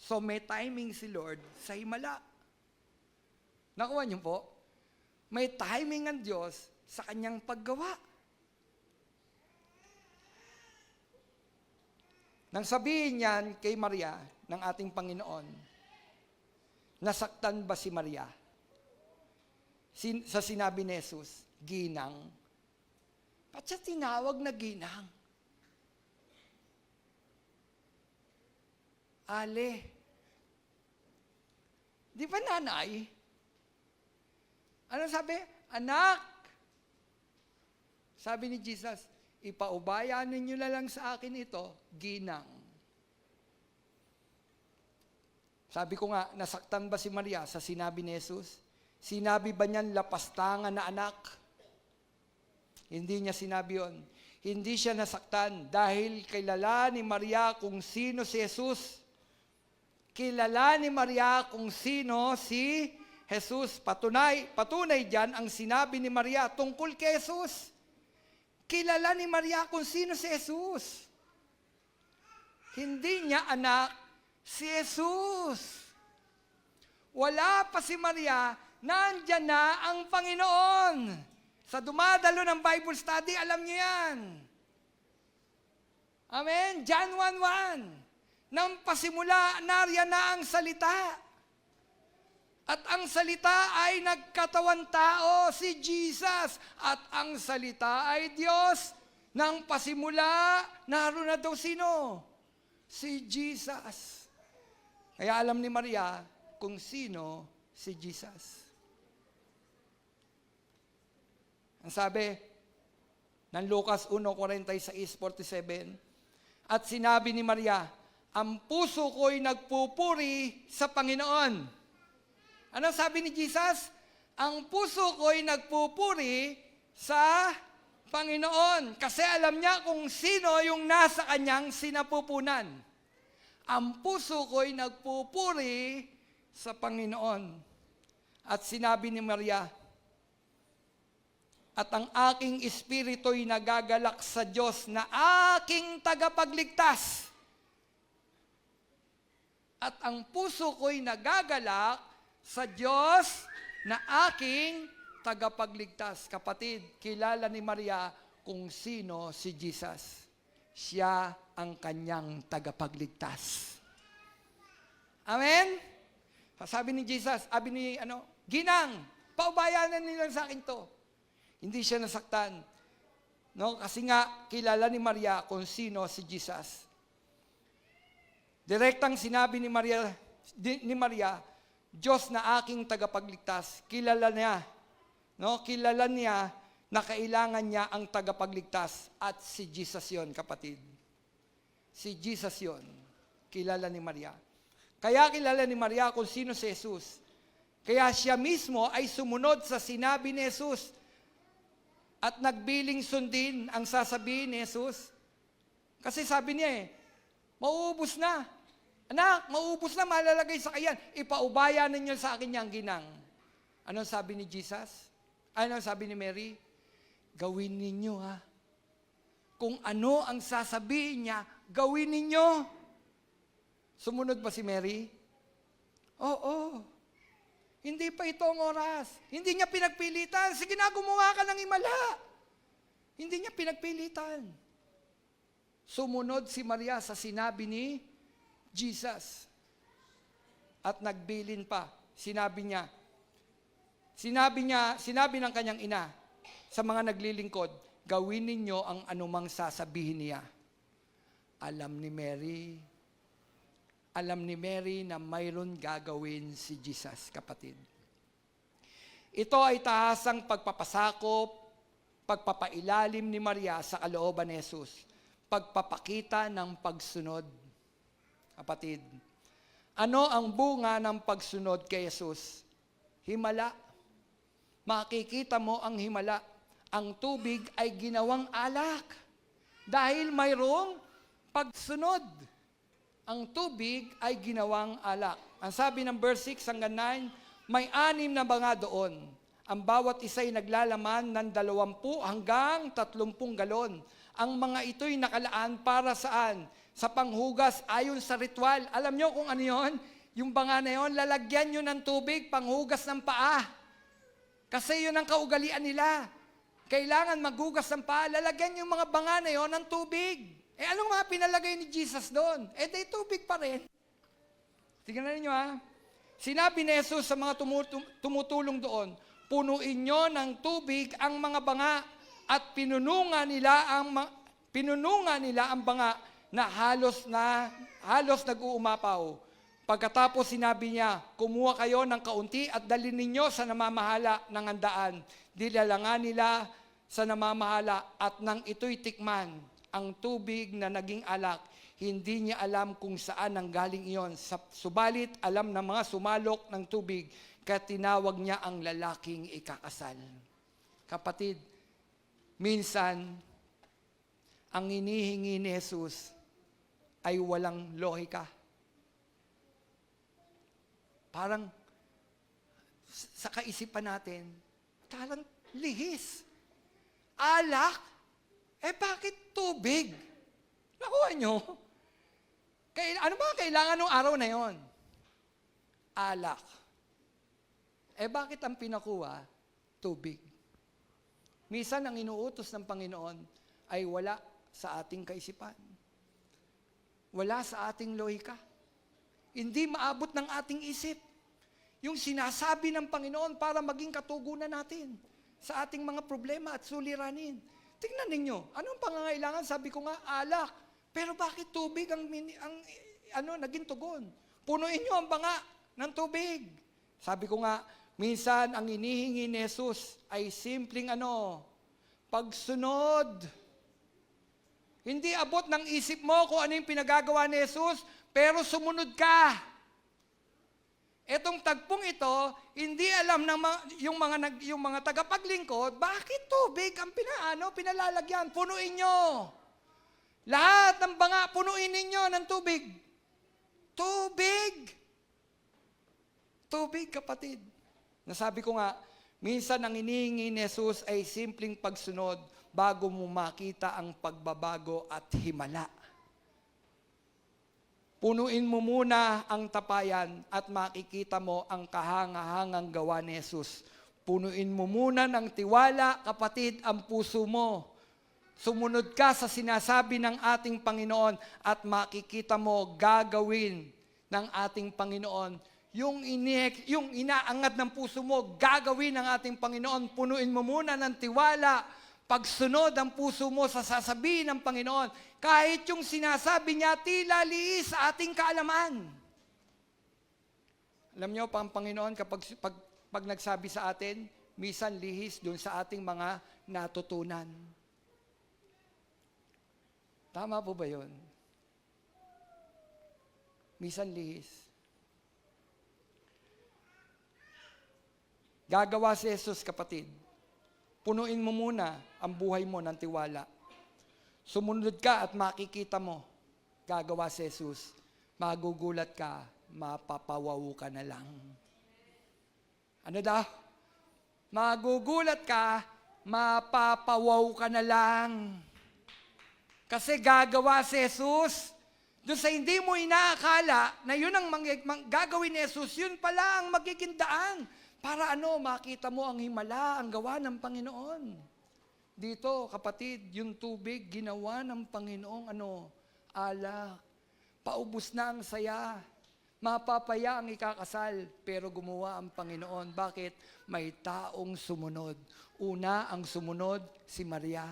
Speaker 1: So may timing si Lord sa himala. Nakuha niyo po? May timing ang Diyos sa Kanyang paggawa. Nang sabihin niyan kay Maria, ng ating Panginoon, nasaktan ba si Maria? Sa sinabi ni Jesus, ginang. Ba't siya tinawag na ginang? Ale. Di ba nanay? Ano sabi? Anak! Sabi ni Jesus, ipaubaya ninyo na lang sa akin ito, ginang. Sabi ko nga, nasaktan ba si Maria sa sinabi ni Jesus? Sinabi ba niyan lapastangan na anak? Hindi niya sinabi yun. Hindi siya nasaktan dahil kilala ni Maria kung sino si Jesus. Kilala ni Maria kung sino si Jesus. Patunay dyan ang sinabi ni Maria tungkol kay Jesus. Kilala ni Maria kung sino si Jesus. Hindi niya anak si Jesus. Wala pa si Maria, nandyan na ang Panginoon. Sa dumadalo ng Bible study, alam niyo yan. Amen? John 1:1. Nang pasimula, nariyan na ang salita. At ang salita ay nagkatawan tao, si Jesus. At ang salita ay Diyos. Nang pasimula, naroon na daw sino? Si Jesus. Kaya alam ni Maria kung sino si Jesus. Ang sabi ng Lucas 1:46-47, at sinabi ni Maria, ang puso ko'y nagpupuri sa Panginoon. Ano sabi ni Jesus? Ang puso ko'y nagpupuri sa Panginoon. Kasi alam niya kung sino yung nasa kanyang sinapupunan. Ang puso ko'y nagpupuri sa Panginoon. At sinabi ni Maria, at ang aking espiritu'y nagagalak sa Diyos na aking tagapagligtas. At ang puso ko'y nagagalak sa Diyos na aking tagapagligtas. Kapatid, kilala ni Maria kung sino si Jesus. Siya ang kanyang tagapagligtas. Amen? Sabi ni Jesus, sabi ni Ginang, paubayanan nila sa akin to. Hindi siya nasaktan. No? Kasi nga, kilala ni Maria kung sino si Jesus. Direktang sinabi ni Maria, Diyos na aking tagapagligtas. Kilala niya. No? Kilala niya na kailangan niya ang tagapagligtas. At si Jesus yon, kapatid. Si Jesus yon. Kilala ni Maria. Kaya kilala ni Maria kung sino si Jesus. Kaya siya mismo ay sumunod sa sinabi ni Jesus. At nagbiling sundin ang sasabihin ni Jesus. Kasi sabi niya mauubos na. Anak, mauubos na, malalagay sa kayan. Ipaubaya ninyo sa akin yang ginang. Anong sabi ni Jesus? Anong sabi ni Mary? Gawin ninyo Kung ano ang sasabihin niya, gawin ninyo. Sumunod ba si Mary? Oo. Hindi pa ito ang oras. Hindi niya pinagpilitan. Sige na, gumawa ka ng himala. Hindi niya pinagpilitan. Sumunod si Maria sa sinabi ni Jesus. At nagbilin pa. Sinabi ng kanyang ina sa mga naglilingkod, gawin ninyo ang anumang sasabihin niya. Alam ni Mary na mayroon gagawin si Jesus, kapatid. Ito ay tahasang pagpapasakop, pagpapailalim ni Maria sa kalooban ni Jesus, pagpapakita ng pagsunod. Kapatid, ano ang bunga ng pagsunod kay Jesus? Himala. Makikita mo ang himala. Ang tubig ay ginawang alak dahil mayroong pagsunod. Ang tubig ay ginawang alak. Ang sabi ng verse 6 hanggang 9, may 6 na banga doon. Ang bawat isa'y naglalaman ng 20 hanggang 30 galon. Ang mga ito'y nakalaan para saan? Sa panghugas ayon sa ritual. Alam nyo kung ano yon? Yung banga na yon, lalagyan nyo ng tubig, panghugas ng paa. Kasi yun ang kaugalian nila. Kailangan maghugas ng paa, lalagyan yung mga banga na yon ng tubig. Anong mga pinalagay ni Jesus doon? Di tubig pa rin. Tingnan ninyo Sinabi ni Jesus sa mga tumutulong doon, punuin nyo ng tubig ang mga banga at pinunungan nila ang banga na halos nag-uumapaw. Pagkatapos sinabi niya, kumuha kayo ng kaunti at dalhin ninyo sa namamahala ng handaan. Dilalangan nila sa namamahala at nang ito'y tikman, ang tubig na naging alak, hindi niya alam kung saan nanggaling iyon. Subalit, alam ng mga sumalok ng tubig, kaya tinawag niya ang lalaking ikakasal. Kapatid, minsan, ang hinihingi ni Jesus ay walang lohika. Parang sa kaisipan natin, talang lihis. Alak? Bakit tubig? Nakuha nyo? Ano ba kailangan ng araw na yon? Alak. Bakit ang pinakuha? Tubig. Minsan ang inuutos ng Panginoon ay wala sa ating kaisipan. Wala sa ating lohika. Hindi maabot ng ating isip. Yung sinasabi ng Panginoon para maging katugunan natin sa ating mga problema at suliranin. Tingnan ninyo, anong pangangailangan? Sabi ko nga, alak. Pero bakit tubig ang naging tugon? Punuin nyo ang banga ng tubig. Sabi ko nga, minsan ang hinihingi ni Jesus ay simpleng pagsunod. Hindi abot ng isip mo kung ano yung pinagagawa ni Jesus, pero sumunod ka. Etong tagpong ito, hindi alam ng yung mga tagapaglingkod, bakit tubig ang pinalalagyan? Punuin nyo. Lahat ng banga, punuin ninyo ng tubig. Tubig! Tubig, kapatid. Nasabi ko nga, minsan ang inihingi ni Jesus ay simpleng pagsunod bago mo makita ang pagbabago at himala. Punuin mo muna ang tapayan at makikita mo ang kahangahangang gawa ni Jesus. Punuin mo muna ng tiwala, kapatid, ang puso mo. Sumunod ka sa sinasabi ng ating Panginoon at makikita mo gagawin ng ating Panginoon. Yung inaangat ng puso mo, gagawin ng ating Panginoon. Punuin mo muna ng tiwala. Pagsunod ang puso mo sa sasabihin ng Panginoon. Kahit yung sinasabi niya, tila liis sa ating kaalaman. Alam niyo, ang Panginoon, pag nagsabi sa atin, minsan lihis doon sa ating mga natutunan. Tama po ba yun? Minsan lihis. Gagawa si Jesus, kapatid. Punuin mo muna ang buhay mo ng tiwala. Sumunod ka at makikita mo, gagawa si Jesus. Magugulat ka, mapapawaw ka na lang. Ano daw? Magugulat ka, mapapawaw ka na lang. Kasi gagawa si Jesus. Doon sa hindi mo inaakala na yun ang gagawin ni Jesus, yun pala ang magiging daan. Para makita mo ang himala, ang gawa ng Panginoon. Dito, kapatid, yung tubig, ginawa ng Panginoong alak. Paubos na ang saya. Mapapaya ang ikakasal, pero gumawa ang Panginoon. Bakit? May taong sumunod. Una, ang sumunod, si Maria.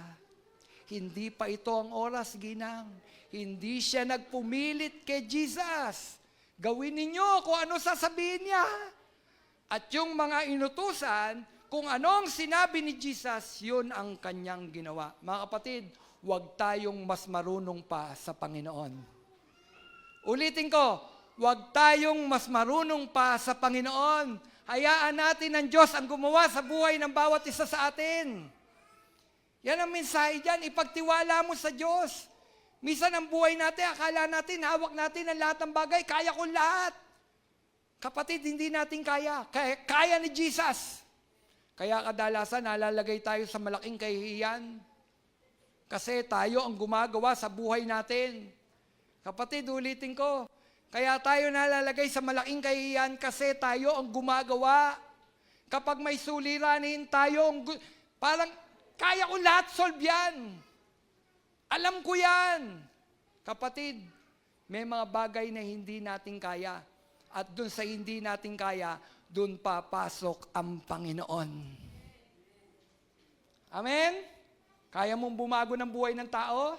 Speaker 1: Hindi pa ito ang oras, ginang. Hindi siya nagpumilit kay Jesus. Gawin ninyo kung ano sasabihin niya. At yung mga inutusan, kung anong sinabi ni Jesus, yun ang kanyang ginawa. Mga kapatid, huwag tayong mas marunong pa sa Panginoon. Ulitin ko, huwag tayong mas marunong pa sa Panginoon. Hayaan natin ang Diyos ang gumawa sa buhay ng bawat isa sa atin. Yan ang mensahe dyan, ipagtiwala mo sa Diyos. Minsan ang buhay natin, akala natin, hawak natin ang lahat ng bagay, kaya ko lahat. Kapatid, hindi natin kaya. Kaya ni Jesus. Kaya kadalasan nalalagay tayo sa malaking kahihiyan. Kasi tayo ang gumagawa sa buhay natin. Kapatid, ulitin ko. Kaya tayo nalalagay sa malaking kahihiyan kasi tayo ang gumagawa. Kapag may suliranin tayo, parang kaya ko lahat solve yan. Alam ko yan. Kapatid, may mga bagay na hindi natin kaya. At dun sa hindi natin kaya, dun papasok ang Panginoon. Amen? Kaya mong bumago ng buhay ng tao?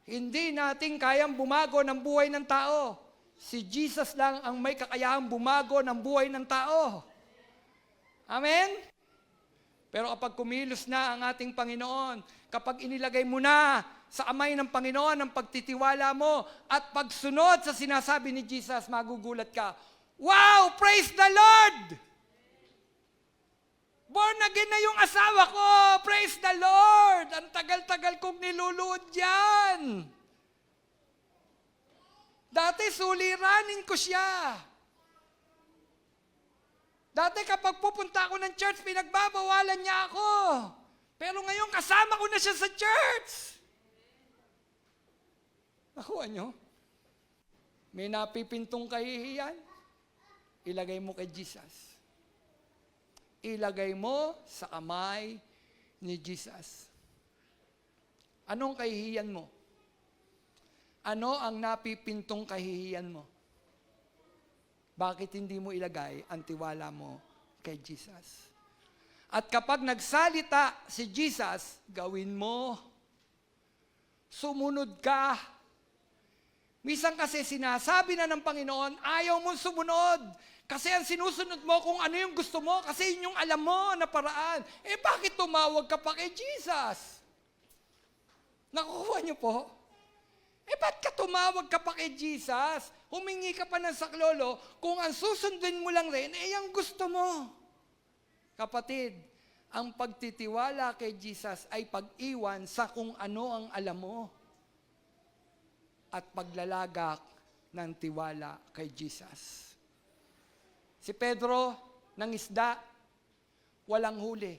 Speaker 1: Hindi natin kayang bumago ng buhay ng tao. Si Jesus lang ang may kakayahang bumago ng buhay ng tao. Amen? Pero kapag kumilos na ang ating Panginoon, kapag inilagay mo na sa kamay ng Panginoon ang pagtitiwala mo at pagsunod sa sinasabi ni Jesus, magugulat ka. Wow! Praise the Lord! Born again na yung asawa ko! Praise the Lord! Ang tagal-tagal kong niluluod yan. Dati suliranin ko siya. Dati kapag pupunta ako ng church, pinagbabawalan niya ako. Pero ngayon kasama ko na siya sa church. Nakuha nyo? May napipintong kahihiyan? Ilagay mo kay Jesus. Ilagay mo sa kamay ni Jesus. Anong kahihiyan mo? Ano ang napipintong kahihiyan mo? Bakit hindi mo ilagay ang tiwala mo kay Jesus? At kapag nagsalita si Jesus, gawin mo. Sumunod ka. Minsan kasi sinasabi na ng Panginoon, ayaw mong sumunod. Kasi ang sinusunod mo kung ano yung gusto mo, kasi yun yung alam mo na paraan. Bakit tumawag ka pa kay Jesus? Nakukuha niyo po? Ba't ka tumawag ka pa kay Jesus? Humingi ka pa ng saklolo kung ang susundin mo lang rin, ang gusto mo. Kapatid, ang pagtitiwala kay Jesus ay pag-iwan sa kung ano ang alam mo. At paglalagak ng tiwala kay Jesus. Si Pedro, ng isda, walang huli.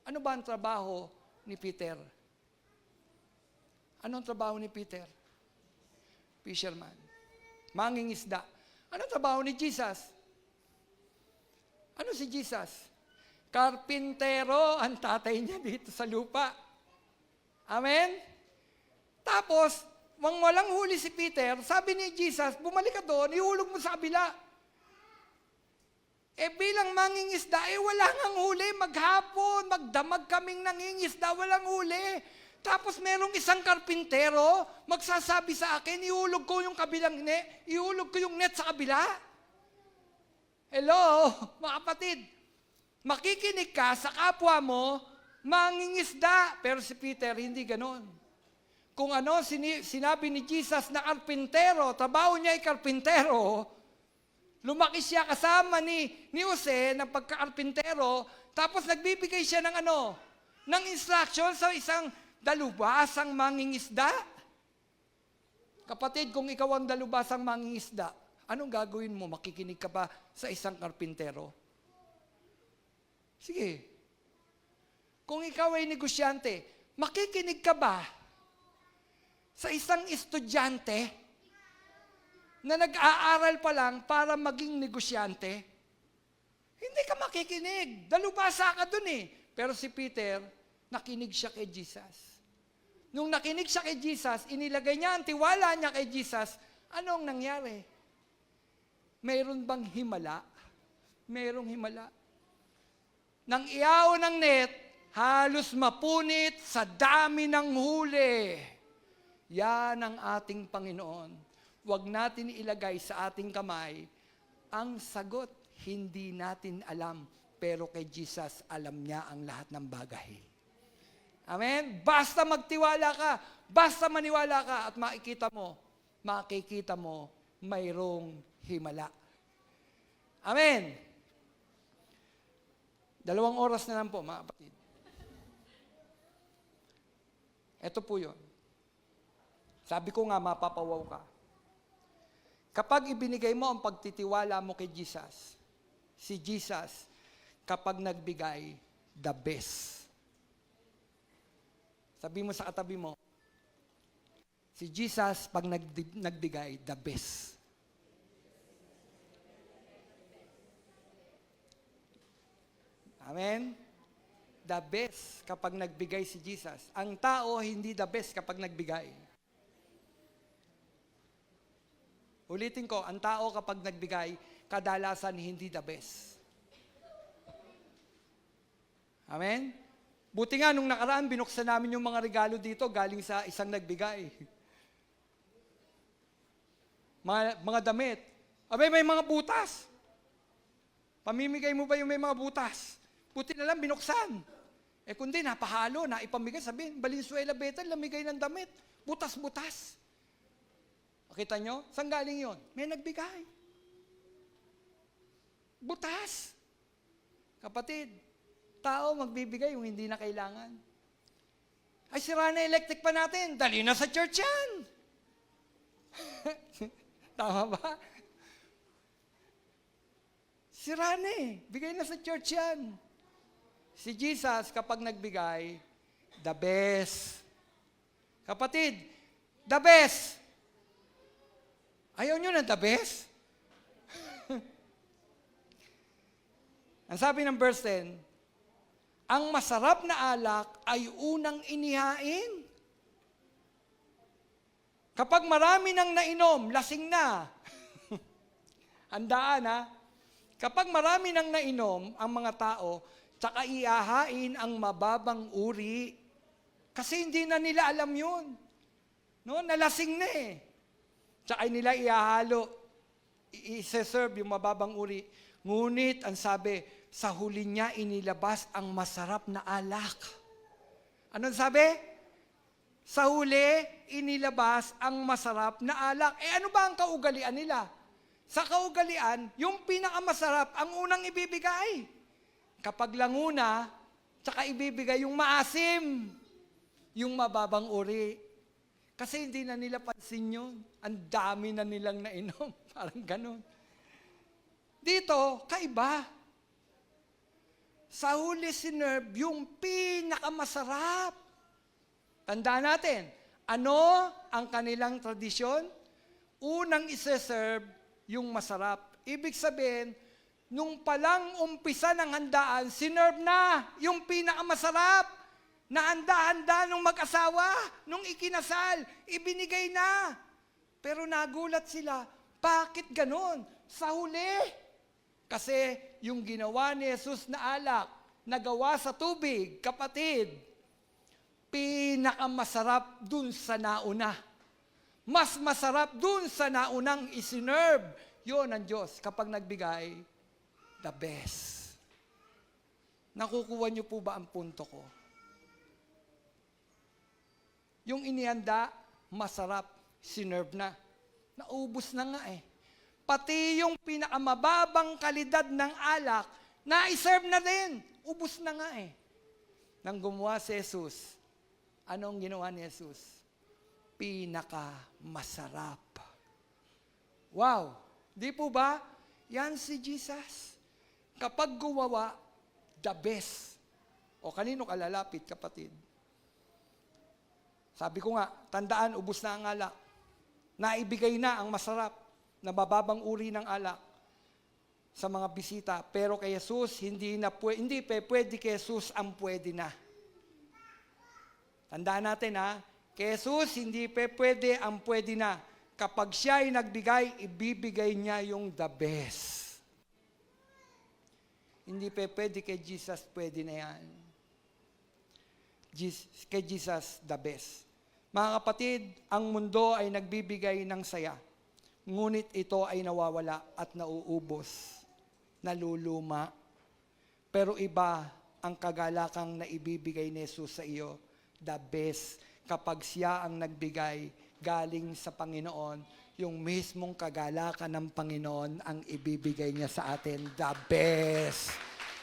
Speaker 1: Ano ba ang trabaho ni Peter? Anong trabaho ni Peter? Fisherman. Mangingisda. Anong trabaho ni Jesus? Ano si Jesus? Karpintero ang tatay niya dito sa lupa. Amen? Tapos, walang huli si Peter, sabi ni Jesus, bumalik ka doon, ihulog mo sa kabila. Bilang mangingisda, wala ngang huli, maghapon, magdamag kaming nangingisda, walang huli. Tapos merong isang karpintero, magsasabi sa akin, ihulog ko yung kabilang net, ihulog ko yung net sa kabila. Hello, mga kapatid. Makikinig ka sa kapwa mo, mangingisda. Pero si Peter, hindi ganon. Kung ano sinabi ni Jesus na karpintero, trabaho niya ay karpintero, lumaki siya kasama ni Jose ng pagkakarpintero, tapos nagbibigay siya ng ng instruction sa isang dalubhasang mangingisda. Kapatid, kung ikaw ang dalubhasang mangingisda, anong gagawin mo? Makikinig ka ba sa isang karpintero? Sige. Kung ikaw ay negosyante, makikinig ka ba sa isang estudyante na nag-aaral pa lang para maging negosyante? Hindi ka makikinig. Dalubhasa ka dun eh. Pero si Peter, nakinig siya kay Jesus. Nung nakinig siya kay Jesus, inilagay niya ang tiwala niya kay Jesus, anong nangyari? Mayroon bang himala? Mayroong himala. Nang iyaw ng net, halos mapunit sa dami ng huli. Yan ang ating Panginoon. Huwag natin ilagay sa ating kamay ang sagot. Hindi natin alam, pero kay Jesus, alam niya ang lahat ng bagay. Amen? Basta magtiwala ka, basta maniwala ka at makikita mo, mayroong himala. Amen? 2 oras na lang po, mga kapatid. Ito po yun. Sabi ko nga, mapapawaw ka. Kapag ibinigay mo ang pagtitiwala mo kay Jesus, si Jesus, kapag nagbigay, the best. Sabi mo sa katabi mo, si Jesus, pag nagbigay, the best. Amen? The best kapag nagbigay si Jesus. Ang tao, hindi the best kapag nagbigay. Ulitin ko, ang tao kapag nagbigay, kadalasan hindi the best. Amen? Buti nga, nung nakaraan, binuksan namin yung mga regalo dito galing sa isang nagbigay. Mga damit. Abay, may mga butas. Pamimigay mo ba yung may mga butas? Buti na lang, binuksan. Kundi, napahalo, naipamigay. Sabihin, Valenzuela Betel, lamigay ng damit. Butas-butas. Kita nyo? Saan galing yon? May nagbigay. Butas. Kapatid, tao magbibigay yung hindi na kailangan. Ay, sira na electric pa natin. Dali na sa church yan. Tama ba? Sira na eh. Bigay na sa church yan. Si Jesus, kapag nagbigay, the best. Kapatid, the best. Ayaw nyo na the best? Ang sabi ng verse 10, ang masarap na alak ay unang inihain. Kapag marami nang nainom, lasing na. Handaan ha. Kapag marami nang nainom ang mga tao, tsaka ihahain ang mababang uri. Kasi hindi na nila alam yun. No? Nalasing na eh. Tsaka nila ihahalo. I-serve yung mababang uri. Ngunit, ang sabi, sa huli niya inilabas ang masarap na alak. Anong sabi? Sa huli, inilabas ang masarap na alak. Ano ba ang kaugalian nila? Sa kaugalian, yung pinakamasarap ang unang ibibigay. Kapag languna, tsaka ibibigay yung maasim, yung mababang uri. Kasi hindi na nila pansin yun. Ang dami na nilang nainom. Parang ganun. Dito, kaiba. Sa huli sinerve yung pinakamasarap. Tandaan natin, ano ang kanilang tradisyon? Unang iseserve yung masarap. Ibig sabihin, nung palang umpisa ng handaan, sinerve na yung pinakamasarap. Nahanda-handa nung mag-asawa, nung ikinasal, ibinigay na. Pero nagulat sila, bakit ganon? Sa huli. Kasi yung ginawa ni Jesus na alak, nagawa sa tubig, kapatid, pinakamasarap dun sa nauna. Mas masarap dun sa naunang isinerve. Yun ang Diyos kapag nagbigay, the best. Nakukuha niyo po ba ang punto ko? Yung inihanda, masarap, sinerve na. Naubos na nga eh. Pati yung pinakamababang kalidad ng alak, na-serve na din. Ubos na nga eh. Nang gumawa si Jesus, anong ginawa ni Jesus? Pinakamasarap. Wow! Di po ba? Yan si Jesus. Kapag gumawa, the best. O kanino ka lalapit, kapatid? Sabi ko nga, tandaan, ubos na ang alak. Naibigay na ang masarap na mababang uri ng alak sa mga bisita. Pero kay Jesus, hindi pwede kay Jesus ang pwede na. Tandaan natin ha, kay Jesus, hindi pwede ang pwede na. Kapag siya ay nagbigay, ibibigay niya yung the best. Hindi pwede kay Jesus, pwede na yan. Kay Jesus, the best. Mga kapatid, ang mundo ay nagbibigay ng saya. Ngunit ito ay nawawala at nauubos, naluluma. Pero iba ang kagalakang na ibibigay ni Jesus sa iyo, the best. Kapag siya ang nagbigay galing sa Panginoon, yung mismong kagalakan ng Panginoon ang ibibigay niya sa atin, the best.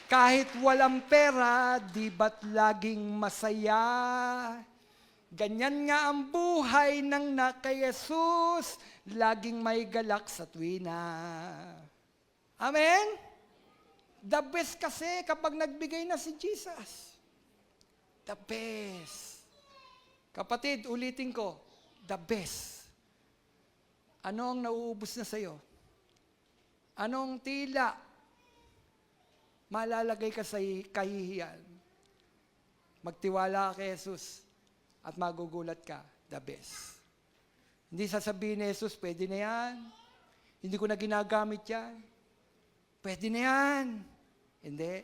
Speaker 1: Kahit walang pera, di ba't laging masaya? Ganyan nga ang buhay ng kay Jesus, laging may galak sa tuwina. Amen? The best kasi kapag nagbigay na si Jesus. The best. Kapatid, ulitin ko, the best. Ano ang nauubos na sa'yo? Anong tila malalagay ka sa kahihiyan? Magtiwala ka kay Jesus at magugulat ka, the best. Hindi sasabihin ni Jesus, pwede na yan. Hindi ko na ginagamit yan. Pwede na yan. Hindi.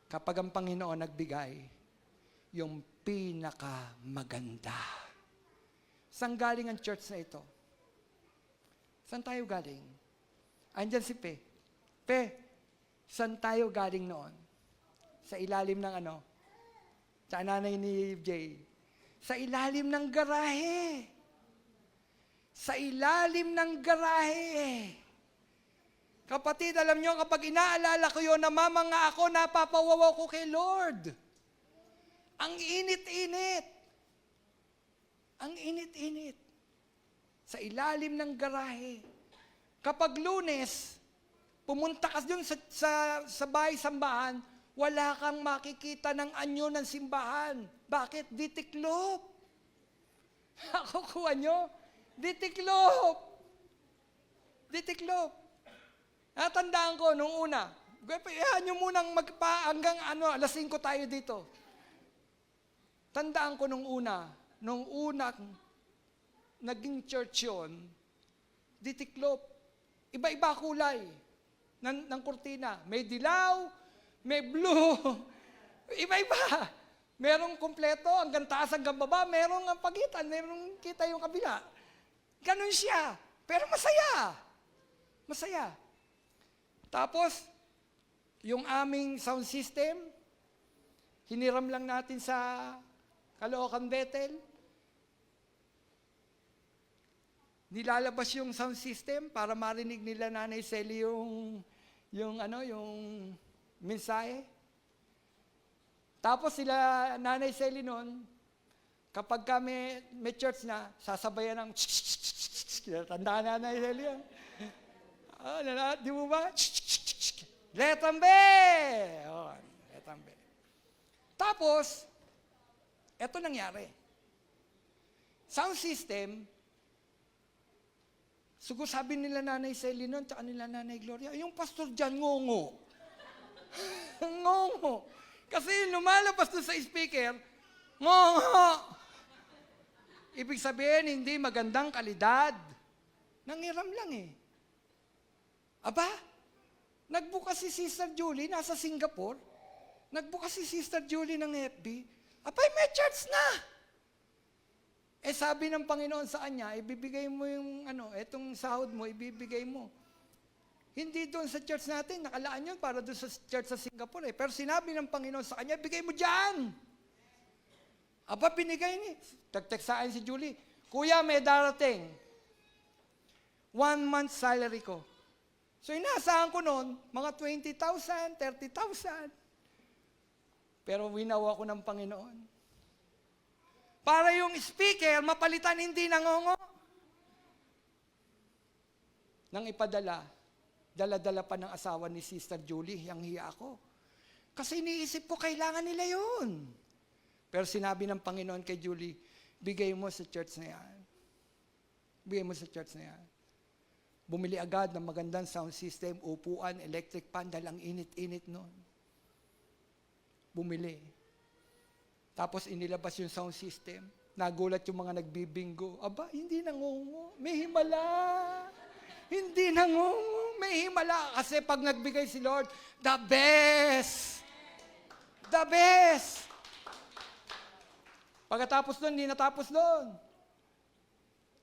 Speaker 1: Kapag ang Panginoon nagbigay, yung pinakamaganda. Saan galing ang church na ito? Saan tayo galing? Andyan si Pe. Pe, saan tayo galing noon? Sa ilalim ng ano? Sa nanay ni Jay. Sa ilalim ng garahe. Sa ilalim ng garahe. Kapatid, alam nyo, kapag inaalala ko yun, namamanga ako, napapawawaw ko kay Lord. Ang init-init. Ang init-init. Sa ilalim ng garahe. Kapag Lunes, pumunta ka dun sa bahay-sambahan, wala kang makikita ng anyo ng simbahan. Bakit? Ditiklop. Nakukuha nyo? Ditiklop. Ditiklop. Natandaan ko nung una, iyan nyo munang hanggang alas 5 tayo dito. Tandaan ko nung una, naging church yun, ditiklop. Iba-iba kulay ng kurtina. May dilaw, may blue, iba-iba. Merong kumpleto, hanggang taas, hanggang baba, merong ang pagitan, merong kita yung kabila. Ganun siya. Pero masaya. Masaya. Tapos, yung aming sound system, hiniram lang natin sa Caloocan Bethel. Nilalabas yung sound system para marinig nila Nanay Sally yung mensahe. Tapos sila Nanay Sally noon, Kapag may church na, sasabayan ng tandaan na Sally yan. Di mo ba? Letambe! Letambe. Tapos, eto nangyari. Sound system, siguro sabi nila Nanay Sally noon, tsaka nila Nanay Gloria, yung pastor dyan, ngongo. Ngongo. Kasi lumalabas doon sa speaker, ngongo. Ibig sabihin, hindi magandang kalidad. Nangiram lang eh. Aba, nagbukas si Sister Julie, nasa Singapore. Nagbukas si Sister Julie ng FB. Abay, may church na. Eh sabi ng Panginoon sa kanya, ibibigay mo yung etong sahod mo, ibibigay mo. Hindi doon sa church natin, nakalaan yun para doon sa church sa Singapore eh. Pero sinabi ng Panginoon sa kanya, bigay mo dyan. Aba, binigay ni. Tagteksaan si Julie, Kuya, may darating. 1 month salary ko. So inaasahan ko noon, mga 20,000, 30,000. Pero winawa ko ng Panginoon. Para yung speaker, mapalitan hindi nangongo. Nang ipadala, dala-dala pa ng asawa ni Sister Julie, yang hiya ako. Kasi iniisip ko, kailangan nila yun. Pero sinabi ng Panginoon kay Julie, bigay mo sa church na yan. Bigay mo sa church na yan. Bumili agad ng magandang sound system, upuan, electric pan, dahil ang init-init noon. Bumili. Tapos inilabas yung sound system. Nagulat yung mga nagbibingo. Aba, hindi nangungo. May himala. Hindi nangungo. May himala. Kasi pag nagbigay si Lord, the best. The best. Pagkatapos doon, hindi natapos doon.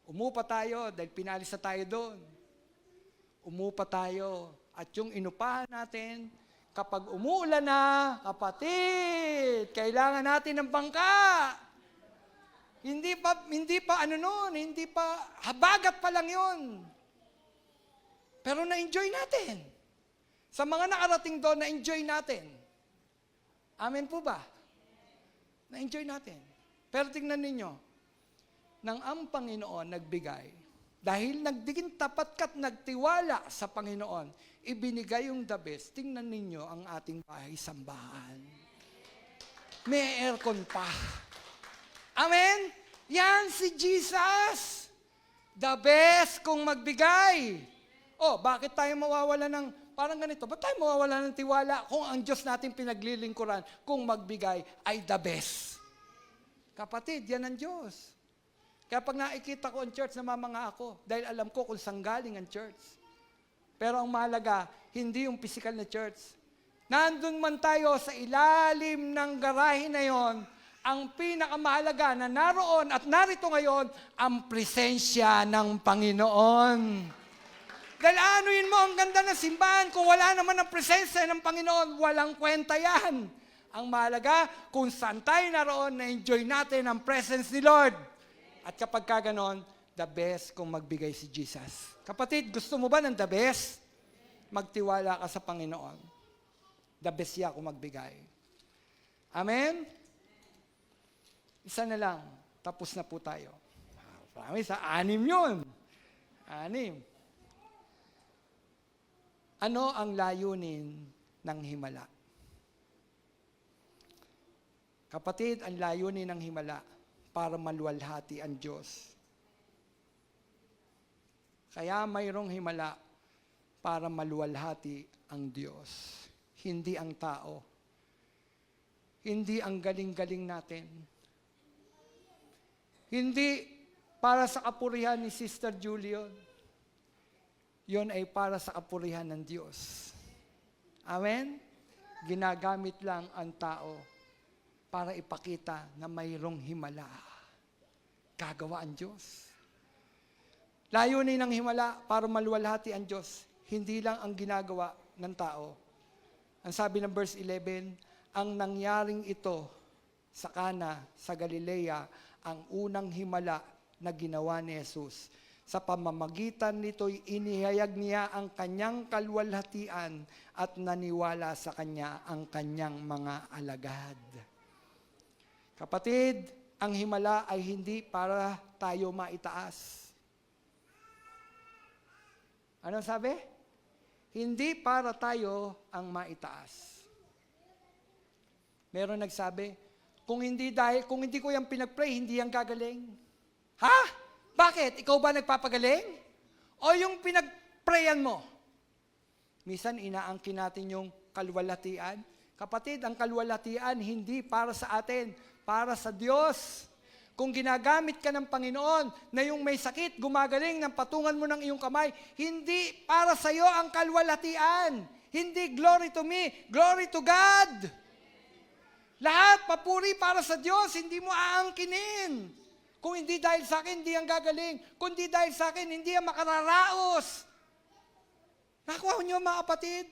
Speaker 1: Umupa tayo dahil pinalis na tayo doon. Umupa tayo. At yung inupahan natin, kapag umuulan na, kapatid, kailangan natin ng bangka. Hindi pa habagat pa lang yun. Pero na-enjoy natin. Sa mga nakarating doon, na-enjoy natin. Amen po ba? Na-enjoy natin. Pero tingnan ninyo, nang ang Panginoon nagbigay, dahil nagdiging tapat ka't nagtiwala sa Panginoon, ibinigay yung the best. Tingnan ninyo ang ating bahay-sambahan. May aircon pa. Amen? Yan si Jesus. The best kung magbigay. Oh, bakit tayo mawawala ng, parang ganito, ba't tayo mawawala ng tiwala kung ang Diyos natin pinaglilingkuran, kung magbigay ay the best? Kapatid, yan ang Diyos. Kaya pag nakikita ko ang church, namamanga ako dahil alam ko kung saan galing ang church. Pero ang mahalaga, hindi yung physical na church. Nandun man tayo sa ilalim ng garahe na yon, ang pinakamahalaga na naroon at narito ngayon, ang presensya ng Panginoon. Dahil anuin mo ang ganda ng simbahan kung wala naman ang presensya ng Panginoon, walang kwenta yan. Ang mahalaga, kung saan tayo naroon, na-enjoy natin ang presence ni Lord. At kapag kaganon, the best kung magbigay si Jesus. Kapatid, gusto mo ba ng the best? Magtiwala ka sa Panginoon. The best siya kung magbigay. Amen? Isa na lang, tapos na po tayo. Promise, 6 yun. 6. Ano ang layunin ng himala? Kapatid, ang layunin ng himala para maluwalhati ang Diyos. Kaya mayroong himala para maluwalhati ang Diyos. Hindi ang tao. Hindi ang galing-galing natin. Hindi para sa kapurihan ni Sister Julian. Yon ay para sa kapurihan ng Diyos. Amen? Ginagamit lang ang tao para ipakita na mayroong himala. Gagawa ang Diyos. Layunin ng himala para maluwalhati ang Diyos. Hindi lang ang ginagawa ng tao. Ang sabi ng verse 11, ang nangyaring ito sa Kana, sa Galilea, ang unang himala na ginawa ni Jesus. Sa pamamagitan nito'y inihayag niya ang kanyang kaluwalhatian at naniwala sa kanya ang kanyang mga alagad. Kapatid, ang himala ay hindi para tayo maitaas. Ano sabi? Hindi para tayo ang maitaas. Meron nagsabi, kung hindi ko yan pinag-pray, hindi yan gagaling. Ha? Bakit? Ikaw ba nagpapagaling? O yung pinag-prayan mo? Minsan inaangkin natin yung kalwalhatian. Kapatid, ang kalwalhatian hindi para sa atin, para sa Diyos. Kung ginagamit ka ng Panginoon na yung may sakit, gumagaling ng patungan mo ng iyong kamay, hindi para sa iyo ang kalwalhatian. Hindi glory to me, glory to God. Lahat papuri para sa Diyos, hindi mo aangkinin. Kung hindi dahil sa akin, hindi yan gagaling. Kung hindi dahil sa akin, hindi yan makararaos. Nakuha niyo mga kapatid?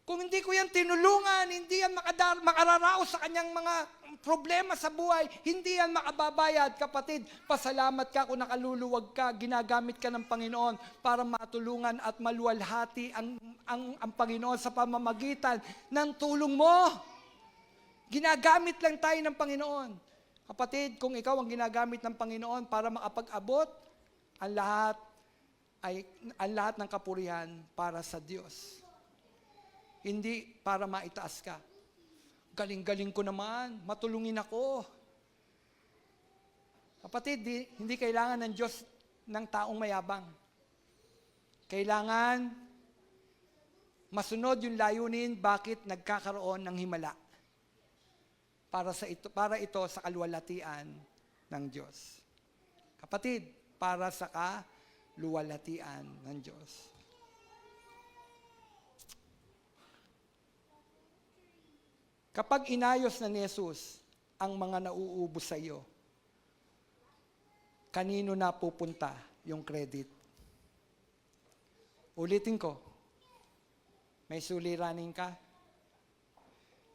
Speaker 1: Kung hindi ko yan tinulungan, hindi yan makararaos sa kanyang mga problema sa buhay, hindi yan makababayad. Kapatid, pasalamat ka kung nakaluluwag ka, ginagamit ka ng Panginoon para matulungan at maluwalhati ang Panginoon sa pamamagitan ng tulong mo. Ginagamin lang tayo ng Panginoon. Kapatid, kung ikaw ang ginagamit ng Panginoon para makapag-abot, ang lahat ng kapurihan para sa Diyos. Hindi para maitaas ka. Galing-galing ko naman, matulungin ako. Kapatid, hindi kailangan ng Diyos ng taong mayabang. Kailangan masunod yung layunin bakit nagkakaroon ng himala. Para ito sa kalwalhatian ng Diyos. Kapatid, para sa kalwalhatian ng Diyos. Kapag inayos na ni Jesus ang mga nauubos sa iyo, kanino na pupunta yung credit? Ulitin ko, may suliranin ka?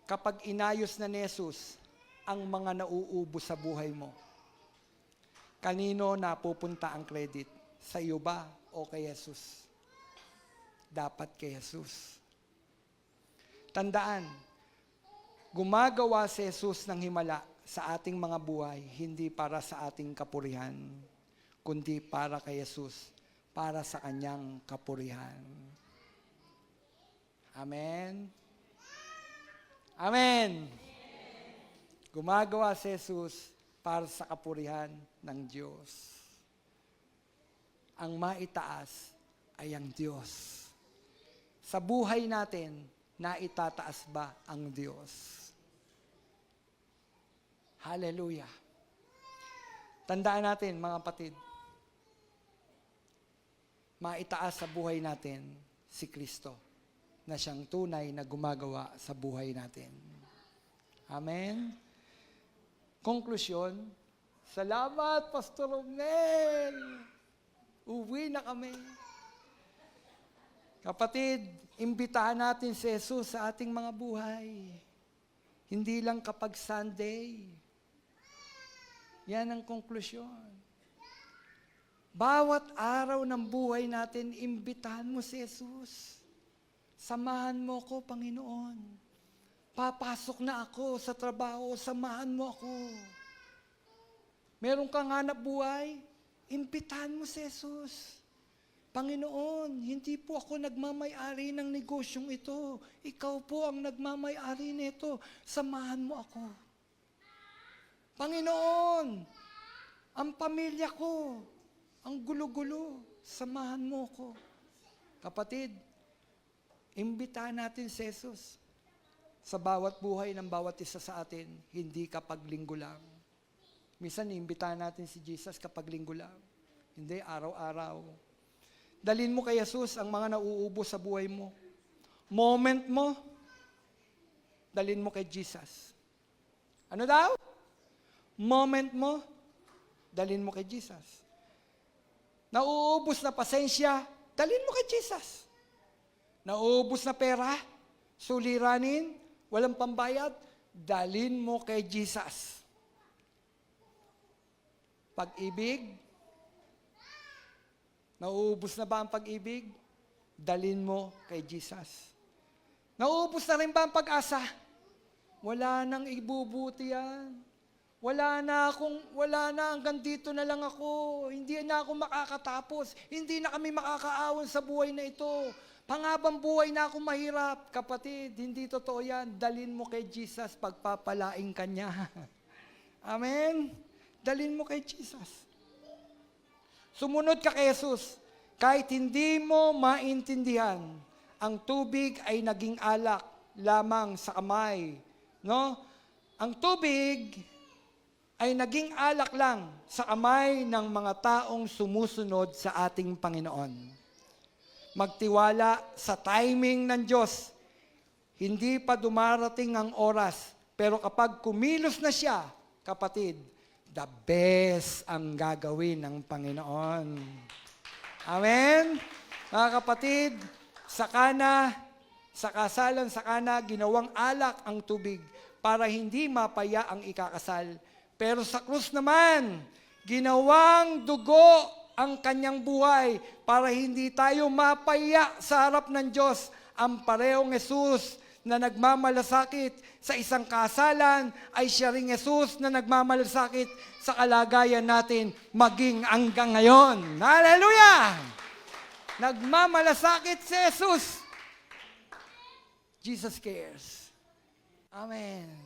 Speaker 1: Kapag inayos na ni Jesus ang mga nauubos sa buhay mo, kanino na pupunta ang credit? Sa iyo ba o kay Jesus? Dapat kay Jesus. Tandaan, gumagawa si Jesus ng himala sa ating mga buhay, hindi para sa ating kapurihan, kundi para kay Jesus, para sa kanyang kapurihan. Amen? Amen! Gumagawa si Jesus para sa kapurihan ng Diyos. Ang maitaas ay ang Diyos. Sa buhay natin, naitataas ba ang Diyos? Hallelujah. Tandaan natin, mga kapatid, maitaas sa buhay natin si Kristo na siyang tunay na gumagawa sa buhay natin. Amen? Konklusyon, salamat, Pastor Romnel! Uwi na kami. Kapatid, imbitahan natin si Jesus sa ating mga buhay. Hindi lang kapag Sunday. Yan ang konklusyon. Bawat araw ng buhay natin, imbitahan mo si Jesus. Samahan mo ko, Panginoon. Papasok na ako sa trabaho, samahan mo ako. Meron kang hanap buhay, imbitahan mo si Jesus. Panginoon, hindi po ako nagmamay-ari ng negosyong ito. Ikaw po ang nagmamay-ari nito. Samahan mo ako. Panginoon, ang pamilya ko, ang gulo-gulo, samahan mo ko. Kapatid, imbitahan natin si Jesus sa bawat buhay ng bawat isa sa atin, hindi kapag linggo lang. Minsan, imbitahan natin si Jesus kapag linggo lang. Hindi, araw-araw. Dalhin mo kay Jesus ang mga nauubos sa buhay mo. Moment mo, dalhin mo kay Jesus. Ano daw? Moment mo, dalhin mo kay Jesus. Nauubos na pasensya, dalhin mo kay Jesus. Nauubos na pera, suliranin, walang pambayad, dalhin mo kay Jesus. Pag-ibig, nauubos na ba ang pag-ibig? Dalhin mo kay Jesus. Nauubos na rin ba ang pag-asa? Wala nang ibubuti yan. wala na, hanggang dito na lang ako. Hindi na ako makakatapos. Hindi na kami makakaahon sa buhay na ito. Panghabang buhay na ako mahirap. Kapatid, hindi totoo yan. Dalin mo kay Jesus, pagpapalaing ka niya. Amen? Dalin mo kay Jesus. Sumunod ka kay Jesus. Kahit hindi mo maintindihan, ang tubig ay naging alak lamang sa kamay. No? Ang tubig ay naging alak lang sa kamay ng mga taong sumusunod sa ating Panginoon. Magtiwala sa timing ng Diyos. Hindi pa dumarating ang oras, pero kapag kumilos na siya, kapatid, the best ang gagawin ng Panginoon. Amen? Mga kapatid, sa kasalan sa Kana, ginawang alak ang tubig para hindi mapaya ang ikakasal. Pero sa krus naman, ginawang dugo ang kanyang buhay para hindi tayo mapaya sa harap ng Diyos. Ang parehong Jesus na nagmamalasakit sa isang kasalan ay siya ring Jesus na nagmamalasakit sa kalagayan natin maging hanggang ngayon. Hallelujah! Nagmamalasakit si Jesus. Jesus cares. Amen.